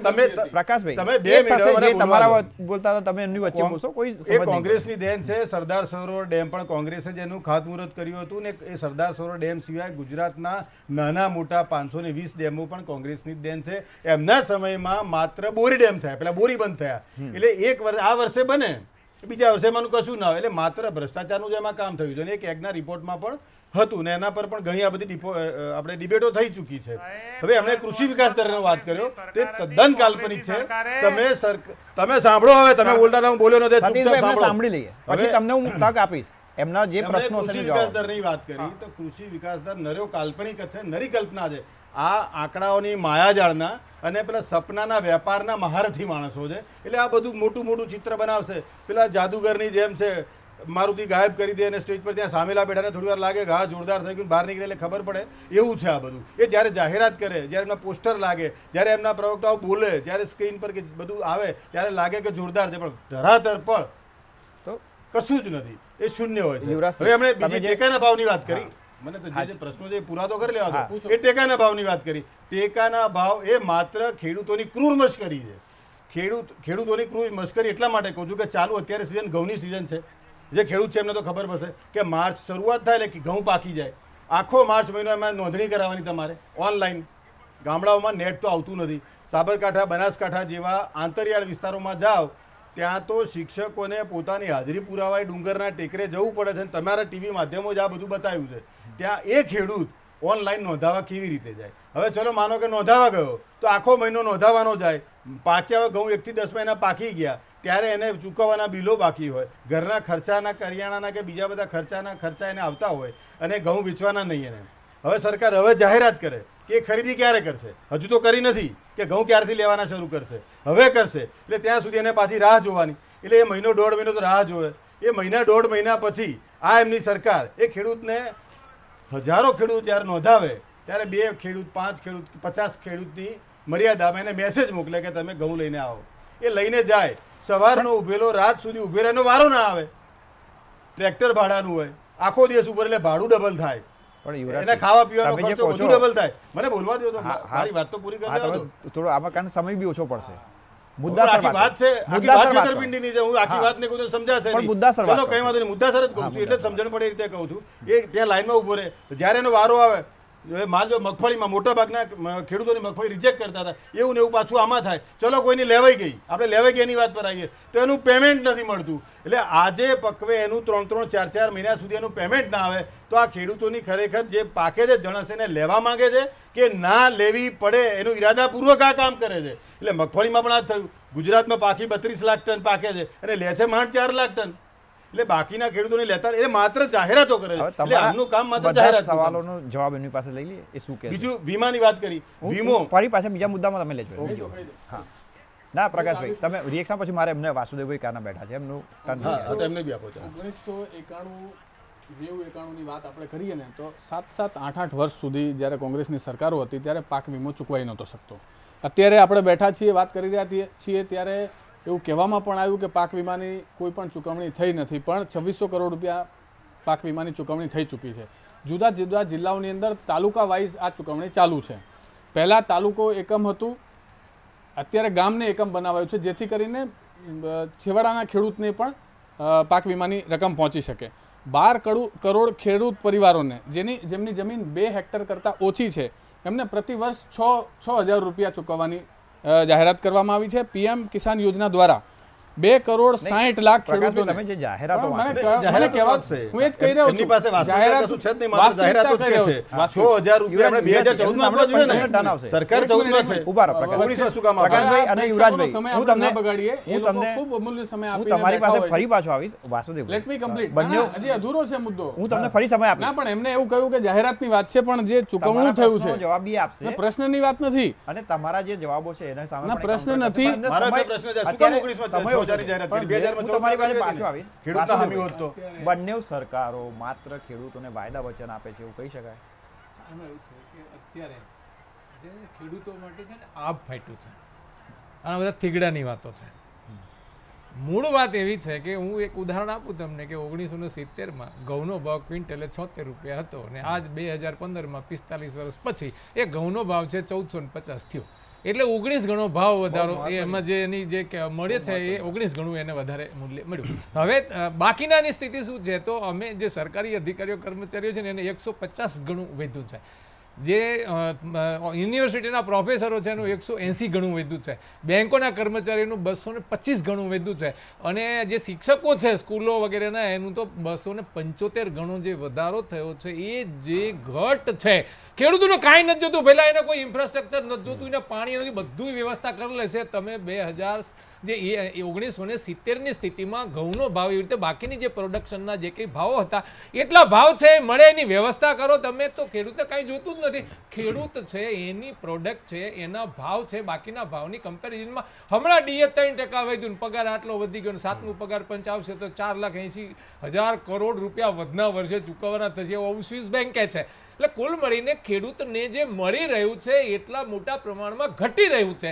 તમે પ્રકાશભાઈ તમે 2 મિનિટ મને તમારા બોલતા હતા, તમે એમની વચ્ચે બોલશો, કોઈ સમજ એ નહીં કોંગ્રેસની દેન છે. સરદાર સરોવર ડેમ પણ કોંગ્રેસે જેનું ખાતમુહૂર્ત કર્યું હતું ને એ સરદાર સરોવર ડેમ સિવાય ગુજરાતના નાના મોટા 520 ડેમો પણ કોંગ્રેસની જ દેન છે. એમના સમયમાં માત્ર બોરી ડેમ થયા, પેલા બોરી બંધ થયા, એટલે એક વર્ષ આ વર્ષે બને, બીજા વર્ષે એમાં કશું ના હોય. એટલે માત્ર ભ્રષ્ટાચારનું જ એમાં કામ થયું છે. અને એક એગના રિપોર્ટમાં પણ હતું ને એના પર પણ ઘણી આ બધી આપણે ડિબેટો થઈ ચૂકી છે. હવે એમણે કૃષિ વિકાસ દરનો વાત કર્યો તે તદ્દન કાલ્પનિક છે. તમે સાંભળો, હવે તમે બોલતા હતા, હું બોલ્યો નથી, સતીશભાઈ, એમને સાંભળી લઈએ, પછી તમને હું તક આપીશ એમના જે પ્રશ્નો છે કૃષિ વિકાસ દરની વાત કરી તો કૃષિ વિકાસ દર નર્યો કાલ્પનિક છે, નરી કલ્પના છે. આ આંકડાઓની માયાજાળના અને પેલા સપનાના વેપારના મહારથી માણસો છે. એટલે આ બધું મોટું મોટું ચિત્ર બનાવશે. પેલા જાદુગરની જેમ છે, મારુતિ ગાયબ કરી દે અને સ્ટેજ પર ત્યાં સામેલા બેઠાને થોડી વાર લાગે કે હા જોરદાર થઈ ગયું, બહાર નીકળે એટલે ખબર પડે, એવું છે આ બધું. એ જ્યારે જાહેરાત કરે, જ્યારે એમના પોસ્ટર લાગે, જ્યારે એમના પ્રવક્તાઓ બોલે, જ્યારે સ્ક્રીન પર કે બધું આવે ત્યારે લાગે કે જોરદાર છે, પણ ધરાતર પર તો કશું જ નથી, એ શૂન્ય હોય છે. હવે એમણે બીજી ટેકાના ભાવની વાત કરી. મને તો જે પ્રશ્નો છે પૂરા તો કરી લેવા દો. એ ટેકાના ભાવની વાત કરી. ટેકાના ભાવ એ માત્ર ખેડૂતોની ક્રૂર મશ્કરી છે. ખેડૂતોની ક્રૂર મશ્કરી એટલા માટે કહું છું કે ચાલુ અત્યારે સિઝન ઘઉંની સિઝન છે. જે ખેડૂત છે એમને તો ખબર પડશે કે માર્ચ શરૂઆત થાય એટલે ઘઉં પાકી જાય. આખો માર્ચ મહિનો એમાં નોંધણી કરાવવાની તમારે ઓનલાઈન. ગામડાઓમાં નેટ તો આવતું નથી. સાબરકાંઠા, બનાસકાંઠા જેવા આંતરિયાળ વિસ્તારોમાં જાઓ ત્યાં તો શિક્ષકોને પોતાની હાજરી પુરાવાય ડુંગરના ટેકરે જવું પડે છે. અને તમારા ટીવી માધ્યમો જ આ બધું બતાવ્યું છે. ત્યાં એ ખેડૂત ઓનલાઈન નોંધાવા કેવી રીતે જાય? હવે ચલો માનો કે નોંધાવા ગયો તો આખો મહિનો નોંધાવાનો જાય. પાક્યા ઘઉં 1 થી 10 મહિના પાકી ગયા ત્યારે એને ચૂકવવાના બિલો બાકી હોય, ઘરના ખર્ચાના, કરિયાણાના કે બીજા બધા ખર્ચા એને આવતા હોય અને ઘઉં વેચવાના નહીં એને. હવે સરકાર હવે જાહેરાત કરે કે એ ખરીદી ક્યારે કરશે. હજુ તો કરી નથી કે ઘઉં ક્યારથી લેવાના શરૂ કરશે, હવે કરશે. એટલે ત્યાં સુધી એને પાછી રાહ જોવાની. એટલે એ મહિનો 1.5 મહિનો તો રાહ જોવે. એ મહિના 1.5 મહિના પછી આ એમની સરકાર એ ખેડૂતને હજારો ખેડૂત જ્યારે નોંધાવે ત્યારે 2 ખેડૂત, 5 ખેડૂત, 50 ખેડૂતની મર્યાદામાં એને મેસેજ મોકલે કે તમે ઘઉં લઈને આવો. એ લઈને જાય, સવારનો ઉભેલો રાત સુધી ઉભેલો, એનો વારો ના આવે. ટ્રેક્ટર ભાડાનું હોય, આખો દિવસ ઉપર એટલે ભાડું ડબલ થાય, એને ખાવા પીવાનો ખર્ચો વધુ ડબલ થાય. મને બોલવા દો તો મારી વાત તો પૂરી કરી દો. થોડો આમાં કારણ સમય બી ઓછો પડશે. આખી વાત છે, આખી વાત છેતરપિંડીની છે. હું આખી વાતને કહું સમજાશે નહીં. ચલો કઈ વાંધો નહીં, મુદ્દાસર જ કહું છું, એટલે સમજણ પડે એ રીતે કહું છું. એ ત્યાં લાઈનમાં ઉભો રહે, જ્યારે એનો વારો આવે માલ જો મગફળીમાં મોટા ભાગના ખેડૂતોની મગફળી રિજેક્ટ કરતા હતા, એવું ને એવું પાછું આમાં થાય. ચલો કોઈની લેવાઈ ગઈ, આપણે લેવાઈ ગઈ એની વાત પર આવીએ તો એનું પેમેન્ટ નથી મળતું. એટલે આજે પકવે એનું 3-3, 4-4 મહિના સુધી એનું પેમેન્ટ ના આવે તો આ ખેડૂતોની ખરેખર જે પાકે છે જણસ એને લેવા માંગે છે કે ના લેવી પડે એનું ઈરાદાપૂર્વક આ કામ કરે છે. એટલે મગફળીમાં પણ આ થયું. ગુજરાતમાં પાકી 32 લાખ ટન પાકે છે અને લે છે માંડ 4 લાખ ટન. એટલે બાકીના ખેડૂતોને લેતા એ માત્ર જાહેરાતો કરે છે. એટલે આમનું કામ માત્ર જાહેરાત. સવાલોનો જવાબ એમની પાસે લઈ લઈએ. એ શું કહે? બીજું વીમાની વાત કરી. વીમો ફરી પાછા બીજા મુદ્દામાં તમે લેજો. હા ના પ્રકાશભાઈ, તમે રિએક્શન પછી મારે એમને વાસુદેવભાઈ કાના બેઠા છે એમનું ટર્ન એમને બી આપો. 1991-92-91ની વાત આપણે કરીએ ને તો 7-7, 8-8 વર્ષ સુધી જ્યારે કોંગ્રેસની સરકારો હતી ત્યારે પાક વીમો ચૂકવાઈ નહોતો શકતો. અત્યારે આપણે બેઠા છીએ, વાત કરી રહ્યા છીએ ત્યારે એવું કહેવામાં પણ આવ્યું કે પાક વીમાની કોઈ પણ ચૂકવણી થઈ નથી, પણ 2600 કરોડ રૂપિયા પાક વીમાની ચૂકવણી થઈ ચૂકી છે. જુદા જુદા જિલ્લાઓની અંદર તાલુકા વાઇઝ આ ચૂકવણી ચાલુ છે. પહેલાં તાલુકો એકમ હતું, અત્યારે ગામને એકમ બનાવાયું છે જેથી કરીને છેવાડાના ખેડૂતને પણ પાક વીમાની રકમ પહોંચી શકે. 12 કરોડ ખેડૂત પરિવારોને જેમની જમીન 2 હેક્ટર કરતાં ઓછી છે એમને પ્રતિ વર્ષ 6,000 રૂપિયા ચૂકવવાની જાહેરાત કરવામાં આવી છે. પીએમ કિસાન યોજના દ્વારા 2,60,00,000 ખેડૂતોને તમે જે જાહેરાતો હું એ જ કહી રહ્યો છું. જાહેરાત કશું છે જ નહીં, માત્ર જાહેરાતો જ કે છે. 6,000 રૂપિયા આપણે 2014 માં આપવા જોઈએ ને. સરકાર 14 માં છે. ઉભા રહો પ્રકાશ. 19 માં શું કામ આપે? પ્રકાશભાઈ અને યુવરાજભાઈ, હું તમને બગાડીએ. હું તમને ખૂબ અમૂલ્ય સમય હું આપીને તમારી બેઠા પાસે હોય ફરી પાછો આવીશ. Vasudev let me complete. બંને હજી અધૂરો છે મુદ્દો. હું તમને ફરી સમય ના આપીશ. પણ એમને એવું કહ્યું કે જાહેરાતની વાત છે પણ જે ચૂકવણું થયું છે જવાબ બી આપશે. પ્રશ્નની વાત નથી અને તમારા જે જવાબો છે એના સામે ના, પ્રશ્ન નથી. મારો બે પ્રશ્ન છે. શું કામ 19 માં 6,000 ની જાહેરાત કરી? 2000 માં હું તમારી પાસે પાછો આવીશ. ખેડૂતના હામી હોત તો બંને સરકારો માત્ર ખેડૂતોને વાયદા વચન આપે છે એવું કહી શકાય? આમાં એવું છે કે અત્યારે જે ખેડૂતો માટે છે ને આબ ફાટ્યું છે. આ બધા થીગડાની વાતો છે. મૂળ વાત એવી છે કે હું એક ઉદાહરણ આપું તમને કે 1970માં ઘઉંનો ભાવ ક્વિન્ટલે 76 રૂપિયા હતો અને આજ 2015માં 45 વર્ષ પછી એ ઘઉંનો ભાવ છે 1450 થયો. એટલે 19 ગણો ભાવ વધારો એમાં જે એની જે મળે છે એ 19 ગણું એને વધારે મૂલ્ય મળ્યું. હવે બાકીનાની સ્થિતિ શું છે? તો અમે જે સરકારી અધિકારીઓ કર્મચારીઓ છે ને એને 150 ગણું વધ્યું છે. જે યુનિવર્સિટીના પ્રોફેસરો છે એનું 180 ગણું વધ્યું છે. બેંકોના કર્મચારીઓનું 225 ગણું વધ્યું છે. અને જે શિક્ષકો છે સ્કૂલો વગેરેના એનું તો 275 ગણો જે વધારો થયો છે. એ જે ઘટ છે, ખેડૂતોને કાંઈ નથી જોતું, પહેલાં એને કોઈ ઇન્ફ્રાસ્ટ્રક્ચર નથી જોતું, એને પાણી નથી, બધું વ્યવસ્થા કરી લેશે. તમે 1970ની સ્થિતિમાં ઘઉંનો ભાવ એવી રીતે બાકીની જે પ્રોડક્શનના જે કંઈ ભાવો હતા એટલા ભાવ છે મળે એની વ્યવસ્થા કરો તમે, તો ખેડૂતને કાંઈ જોતું જ નથી. ખેડૂત છે એની પ્રોડક્ટ છે એના ભાવ છે બાકીના ભાવની કમ્પેરિઝનમાં. હમણાં ડીએ 3% વધ્યું, પગાર આટલો વધી ગયો, 7મું પગાર પંચ આવશે તો 4,80,000 કરોડ રૂપિયા વધના વર્ષે ચૂકવવાના થશે એવું સ્વિસ બેંકે છે. એટલે કુલ મળીને ખેડૂતને જે મળી રહ્યું છે એટલા મોટા પ્રમાણમાં ઘટી રહ્યું છે.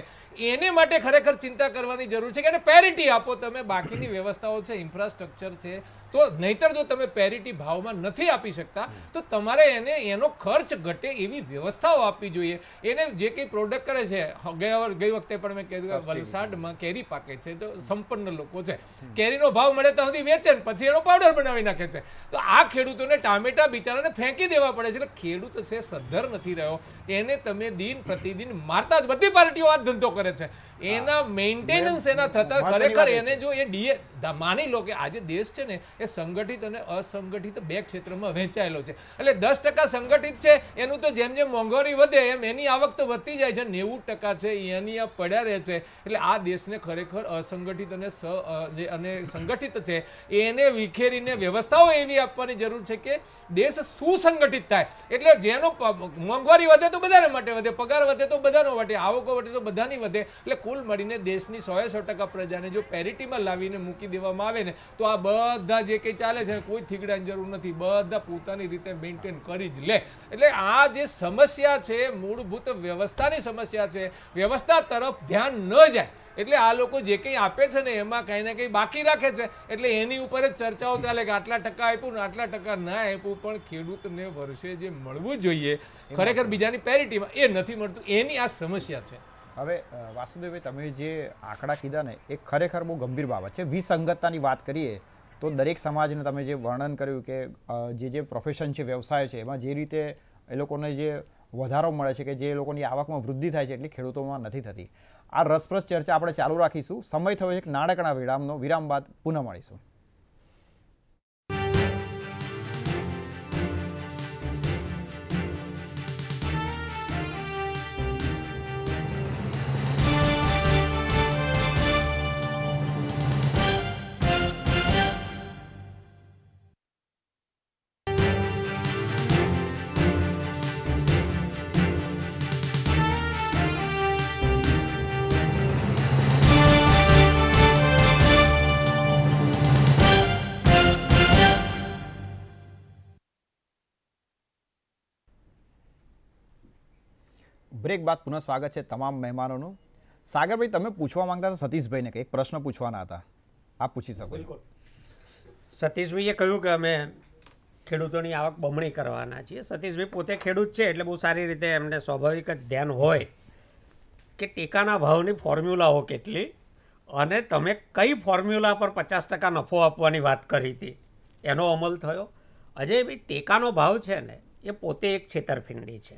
એને માટે ખરેખર ચિંતા કરવાની જરૂર છે કે એને પેરિટી આપો તમે. બાકીની વ્યવસ્થાઓ છે, ઇન્ફ્રાસ્ટ્રક્ચર છે, તો નહીતર જો તમે પેરિટી ભાવમાં નથી આપી શકતા તો તમારે એને એનો ખર્ચ ઘટે એવી વ્યવસ્થાઓ આપવી જોઈએ. એને જે કંઈ પ્રોડક્ટ કરે છે, ગઈ વખતે પણ મેં કીધું વલસાડમાં કેરી પાકે છે તો સંપન્ન લોકો છે, કેરીનો ભાવ મળે તો સુધી વેચે ને પછી એનો પાવડર બનાવી નાખે છે. તો આ ખેડૂતોને ટામેટા બિચારાને ફેંકી દેવા પડે છે. એટલે ખેડૂત છે સદ્ધર નથી રહ્યો, એને તમે દિન પ્રતિદિન મારતા જ બધી પાર્ટીઓ આ ધંધો કરે છે. એના મેન્ટેનન્સ એના થતા ખરેખર એને જો એ ડીએ માની લો કે આજે દેશ છે ને એ સંગઠિત અને અસંગઠિત બે ક્ષેત્રમાં વહેંચાયેલો છે. એટલે 10% સંગઠિત છે એનું તો જેમ જેમ મોંઘવારી વધે એમ એની આવક તો વધતી જાય છે. 90% છે એની આ પડ્યા રહે છે. એટલે આ દેશને ખરેખર અસંગઠિત અને સંગઠિત છે એને વિખેરીને વ્યવસ્થાઓ એવી આપવાની જરૂર છે કે દેશ સુસંગઠિત થાય. એટલે જેનો મોંઘવારી વધે તો બધાને માટે વધે, પગાર વધે તો બધાનો વધે, આવકો વધે તો બધાની વધે. એટલે કુલ મળીને દેશની 100% પ્રજાને જો પેરિટીમાં લાવીને મૂકી દેવામાં આવે ને તો આ બધા જે કંઈ ચાલે છે કોઈ થીગડાની જરૂર નથી, બધા પોતાની રીતે મેન્ટેન કરી જ લે. એટલે આ જે સમસ્યા છે મૂળભૂત વ્યવસ્થાની સમસ્યા છે, વ્યવસ્થા તરફ ધ્યાન ન જાય. એટલે આ લોકો જે કંઈ આપે છે ને એમાં કંઈ ને કંઈ બાકી રાખે છે. એટલે એની ઉપર જ ચર્ચાઓ ચાલે કે આટલા ટકા આપ્યું ને આટલા ટકા ના આપ્યું, પણ ખેડૂતને વર્ષે જે મળવું જોઈએ ખરેખર બીજાની પેરિટીમાં એ નથી મળતું. એની આ સમસ્યા છે. હવે વાસુદેવભાઈ, તમે જે આંકડા કીધા ને એ ખરેખર બહુ ગંભીર બાબત છે. વિસંગતતાની વાત કરીએ તો દરેક સમાજને તમે જે વર્ણન કર્યું કે જે પ્રોફેશન છે, વ્યવસાય છે, એમાં જે રીતે એ લોકોને જે વધારો મળે છે કે જે લોકોની આવકમાં વૃદ્ધિ થાય છે એટલી ખેડૂતોમાં નથી થતી. આ રસપ્રદ ચર્ચા આપણે ચાલુ રાખીશું. સમય થયો એક નાનકડા વિરામ બાદ પુનઃ મળીશું. બ્રેક બાદ પુનઃ સ્વાગત છે તમામ મહેમાનોનું. સાગરભાઈ, તમે પૂછવા માંગતા હતા સતીશભાઈને કે એક પ્રશ્ન પૂછવાના હતા, આપ પૂછી શકો. બિલકુલ. સતીશભાઈએ કહ્યું કે અમે ખેડૂતોની આવક બમણી કરવાના છીએ. સતીશભાઈ પોતે ખેડૂત છે એટલે બહુ સારી રીતે એમને સ્વાભાવિક જ ધ્યાન હોય કે ટેકાના ભાવની ફોર્મ્યુલાઓ કેટલી અને તમે કઈ ફોર્મ્યુલા પર 50% નફો આપવાની વાત કરી હતી એનો અમલ થયો. અજયભાઈ, ટેકાનો ભાવ છે ને એ પોતે એક છેતરપિંડી છે.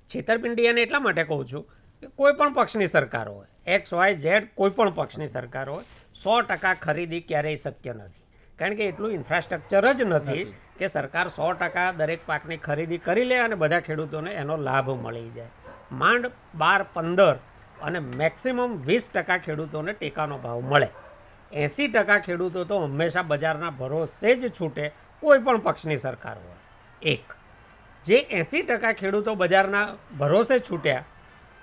છેતરપિંડી એને એટલા માટે કહું છું કે કોઈ પણ પક્ષની સરકાર હોય, XYZ કોઈ પણ પક્ષની સરકાર હોય, 100% ખરીદી ક્યારેય શક્ય નથી. કારણ કે એટલું ઇન્ફ્રાસ્ટ્રક્ચર જ નથી કે સરકાર 100% દરેક પાકની ખરીદી કરી લે અને બધા ખેડૂતોને એનો લાભ મળી જાય. માંડ 12-15 અને મેક્સિમમ 20% ખેડૂતોને ટેકાનો ભાવ મળે. 80% ખેડૂતો તો હંમેશા બજારના ભરોસે જ છૂટે કોઈ પણ પક્ષની સરકાર હોય. એક જે 80% ખેડૂતો બજારના ભરોસે છૂટ્યા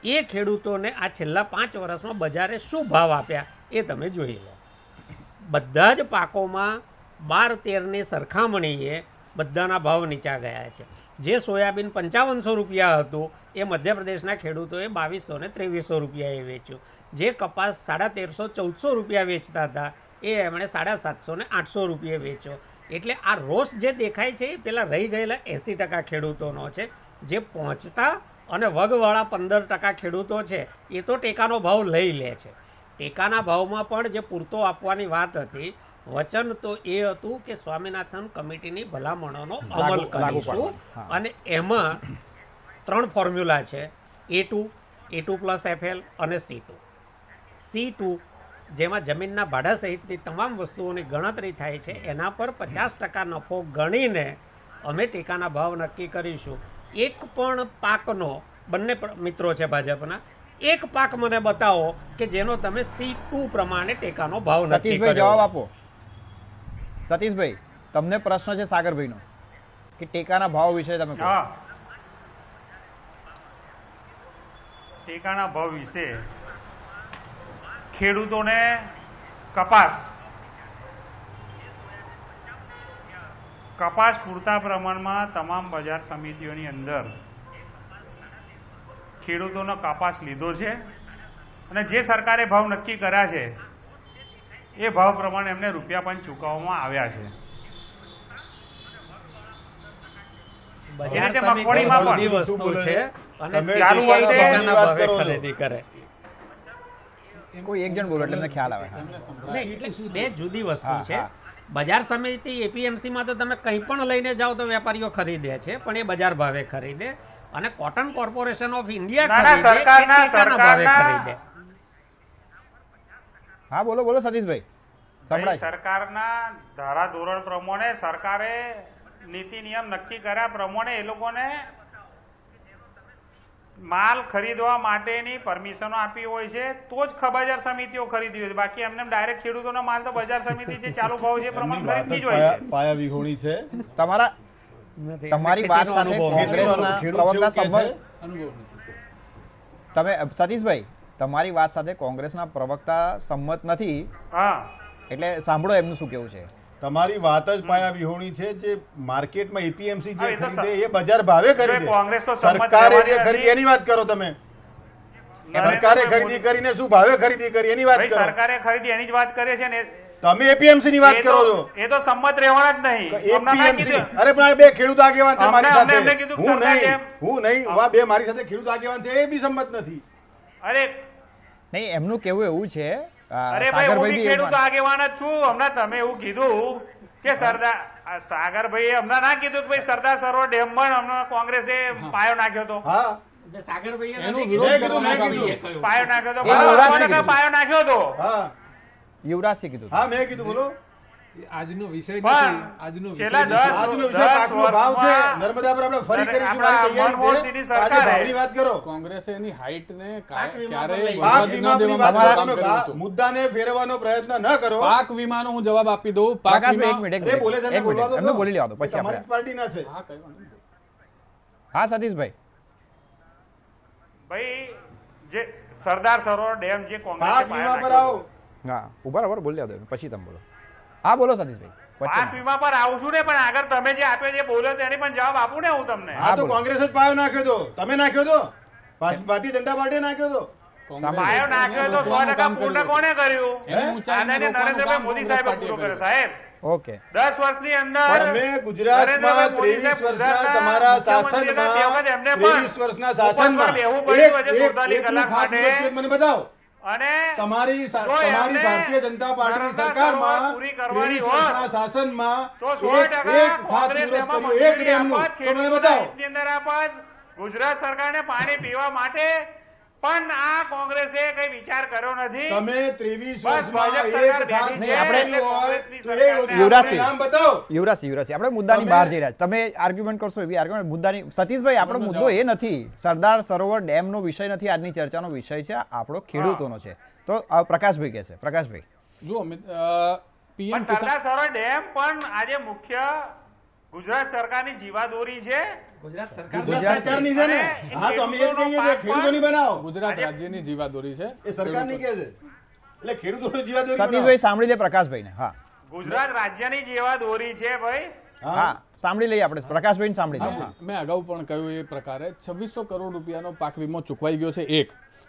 એ ખેડૂતોને આ છેલ્લા 5 વર્ષમાં બજારે શું ભાવ આપ્યા એ તમે જોઈ લો. બધા જ પાકોમાં 12-13ની સરખામણીએ બધાના ભાવ નીચા ગયા છે. જે સોયાબીન 5500 રૂપિયા હતું એ મધ્યપ્રદેશના ખેડૂતોએ 2200 ને 2300 રૂપિયાએ વેચ્યું. જે કપાસ 1350-1400 રૂપિયા વેચતા હતા એ એમણે 750 ને 800 રૂપિયા વેચ્યો. એટલે આ રોષ જે દેખાય છે એ પેલા રહી ગયેલા 80% ખેડૂતોનો છે. જે પહોંચતા અને વગવાળા 15% ખેડૂતો છે એ તો ટેકાનો ભાવ લઈ લે છે. ટેકાના ભાવમાં પણ જે પૂરતો આપવાની વાત હતી, વચન તો એ હતું કે સ્વામિનાથન કમિટીની ભલામણોનો અમલ કરીશું. અને એમાં 3 ફોર્મ્યુલા છે, A2, A2+FL અને C2. C2 જેમાં જમીનના ભાડા સહિતની તમામ વસ્તુઓની ગણતરી થાય છે, એના પર 50% નફો ગણીને અમે ટેકાના ભાવ નક્કી કરીશું. એક પણ પાકનો, બંને મિત્રો છે ભાજપના, એક પાક મને બતાવો કે જેનો તમે C2 પ્રમાણે ટેકાનો ભાવ નક્કી સતીશભાઈ જવાબ આપો. સતીશભાઈ, તમને પ્રશ્ન છે સાગરભાઈનો કે ટેકાના ભાવ વિશે તમે કહો. ટેકાના ભાવ વિશે ખેડૂતોને કપાસ પૂરતા પ્રમાણમાં તમામ બજાર સમિતિઓની અંદર ખેડૂતોનો કપાસ લીધો છે અને જે સરકારે ભાવ નક્કી કર્યા છે એ ભાવ પ્રમાણે એમને રૂપિયા પણ ચૂકવવામાં આવ્યા છે. બજાર સમિતિમાં બધી વસ્તુ છે અને ચાલુ વર્ષે ટેકાના ભાવે ખરીદી કરે. કોઈ એક જણ બોલો એટલે મને ખ્યાલ આવે. એટલે બે જુદી વસ્તુ છે. બજાર સમિતિ એપીએમસીમાં તો તમે કંઈ પણ લઈને જાઓ તો વેપારીઓ ખરીદે છે, પણ એ બજાર ભાવે ખરીદે. અને કોટન કોર્પોરેશન ઓફ ઇન્ડિયા ખરીદે. હા બોલો બોલો સતીશભાઈ. સરકારના ધારાધોરણ પ્રમાણે સરકારે નીતિ નિયમ નક્કી કર્યા પ્રમાણે એ લોકોને માલ ખરીદવા માટેની પરમિશનો આપી હોય છે, તો જ બજાર સમિતિઓ ખરીદી હોય છે. બાકી એમને ડાયરેક્ટ ખેડૂતોનો માલ તો બજાર સમિતિ જે ચાલુ ભાવ છે પ્રમાણે ખરીદતી જ હોય છે. પાયા વિહોણી છે. તમારી વાત સાથે કોંગ્રેસના પ્રવક્તા સંમત. તમે સતીશભાઈ, તમારી વાત સાથે કોંગ્રેસના પ્રવક્તા સંમત નથી, એટલે સાંભળો એમનું શું કેવું છે. તમારી વાત જ પાયા વિહોણી છે. જે માર્કેટમાં એપીએમસી જે ખરીદે એ બજાર ભાવે ખરીદે. સરકારે જે ખરીદી એની વાત કરો તમે. સરકારે ખરીદી કરીને શું ભાવે ખરીદી કરી એની વાત કરો. સરકારે ખરીદી એની જ વાત કરે છે ને. તમે એપીએમસી ની વાત કરો છો. એ તો સંમત રહેવાના જ નહીં. એપીએમસી અરે પણ બે ખેડૂત આગેવાન છે મારી સાથે. હું નહીં વા બે મારી સાથે ખેડૂત આગેવાન છે, એ બી સંમત નથી. અરે નહીં, એમનું કેવું એવું છે. અરે ભાઈ, હું બી ખેડૂત આગેવાન જ છું. હમણાં તમે એવું કીધું કે સરદાર સાગરભાઈએ હમણાં ના કીધું કે ભાઈ સરદાર સરોવર ડેમ માં હમણાં કોંગ્રેસે પાયો નાખ્યો હતો. હા, પાયો નાખ્યો હતો. પાયો નાખ્યો હતો. હા, યુવરાજસિંહ કીધું. હા મેં કીધું. બોલો. આજનો વિષય નથી. આજનો છેલ્લા આજનો વિષય પાકનો ભાવ છે. નર્મદા પર આપણે ફરી કરીશું. મારી તૈયારી છે. આજે ભાવની વાત કરો. કોંગ્રેસે એની હાઈટ ને પાક વીમાની વાત કરો. મુદ્દાને ફેરવવાનો પ્રયત્ન ન કરો. પાક વીમાનો હું જવાબ આપી દઉં. પાક એમને બોલી લેવા દો પછી આપણે. પાર્ટીના છે. હા સતીશભાઈ. ભાઈ જે સરદાર સરોવર ડેમ જે પાક વીમા પર આવો. હા ઉભા બોલી લેવા દો પછી તમે બોલો. હા બોલો સતીશભાઈ. પાક વીમા પર આવું છું ને, પણ આગળ તમે જે આપ્યો જે બોલ્યો એની પણ જવાબ આપું ને હું તમને. હા તો કોંગ્રેસ જ પાયો નાખ્યો તો. તમે નાખ્યો તો? ભારતીય જનતા પાર્ટીએ નાખ્યો તો. પાયો નાખ્યો તો 100% પૂર્ણ કોણે કર્યું? નરેન્દ્રભાઈ મોદી સાહેબે પૂરો કર્યો સાહેબ. ઓકે. 10 વર્ષની અંદર તમે ગુજરાતમાં 23 વર્ષના તમારા શાસનમાં 23 વર્ષના શાસનમાં એક કલાક માટે મને બતાવો. અને તમારી ભારતીય જનતા પાર્ટીની સરકારમાં 23 વર્ષના શાસનમાં એક કોંગ્રેસ એક ડેમનું તો મને બતાવો. ગુજરાત સરકારને પાણી પીવા માટે પણ આ કોંગ્રેસે કઈ વિચાર કર્યો નથી. તમે 23 વર્ષમાં યુવરાજસિંહ આપણે મુદ્દાની બહાર જઈ રહ્યા. તમે આર્ગ્યુમેન્ટ કરશો એવી આર્ગ્યુમેન્ટ મુદ્દાની. સતીશભાઈ, આપણો મુદ્દો એ નથી. સરદાર સરોવર ડેમનો વિષય નથી આજની ચર્ચાનો વિષય છે, આપણો ખેડૂતોનો છે. તો પ્રકાશભાઈ કહે છે. પ્રકાશભાઈ જો પીએમ સરદાર સરોવર ડેમ પણ આજે મુખ્ય ગુજરાત સરકારની જીવાદોરી છે. ગુજરાત રાજ્યની જીવાદોરી છે. એ સરકારની કે છે એટલે ખેડૂતોની જીવાદોરી. સતીશભાઈ સાંભળી લે પ્રકાશભાઈને. હા, ગુજરાત રાજ્યની જીવાદોરી છે ભાઈ. હા સાંભળી લઈએ આપણે. પ્રકાશભાઈને સાંભળી લઈએ. મેં અગાઉ પણ કહ્યું એ પ્રકારે 2600 કરોડ રૂપિયાનો પાક વીમો ચૂકવાઈ ગયો છે. એક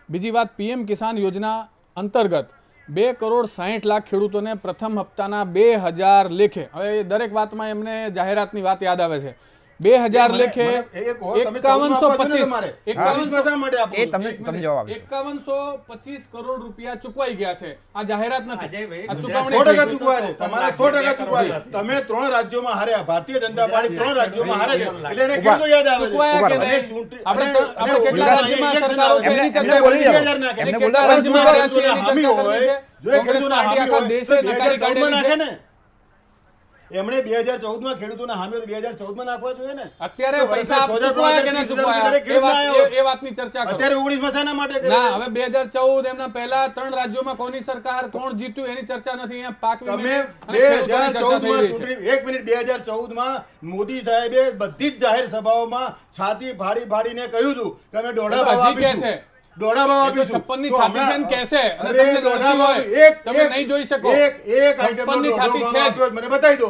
બીજી વાત, PM કિસાન યોજના અંતર્ગત 2,60,00,000 ખેડૂતોને પ્રથમ હપ્તાના 2,000 લેખે, હવે દરેક વાતમાં એમને જાહેરાતની વાત યાદ આવે છે, 2,000 લેખે 5125 કરોડ રૂપિયા ચૂકવાઈ ગયા છે. આ જાહેરાત નથી, આ ચૂકવણી સો ટકા ચૂકવાય છે. તમારા 100% ચૂકવાય છે. તમે 3 રાજ્યોમાં હાર્યા, ભારતીય જનતા પાર્ટી 3 રાજ્યોમાં હારે છે, એટલે એને ખેડૂતો યાદ આવે છે. ચૂકવાયા કે નહીં? આપણે કેટલા રાજ્યમાં સરકારો છે એની ચર્ચા કરી છે. કેટલા રાજ્યમાં હાર્યા છે એની ચર્ચા કરી છે. જો એ ખેડૂતોના હામી હોય 2014 માં નાખે ને, એમણે 2014 માં ખેડૂતોના હામી 2014 માં નાખવા જોઈએ ને. અત્યારે પૈસા ચૂકવાયા કે ન ચૂકવાયા એ વાતની ચર્ચા કરો. અત્યારે 19 માં શાના માટે કરે? ના, હવે 2014 એમના પહેલા 3 રાજ્યોમાં કોની સરકાર, કોણ જીત્યું એની ચર્ચા નથી. અહીંયા પાક તમે 2014 માં ચૂંટણી, 1 મિનિટ, 2014 માં મોદી સાહેબે બધી જ જાહેર સભાઓમાં છાતી ફાડીને કહ્યું હતું કે અમે દોઢા ભાવ આપીશું. દોઢા ભાવ આપીશું. 56 ની છાતી છે ને કહેશે અને તમને દોઢા હોય તમે નહીં જોઈ શકો. એક આઈટમનો છાતી છે, મને બતાવી દો.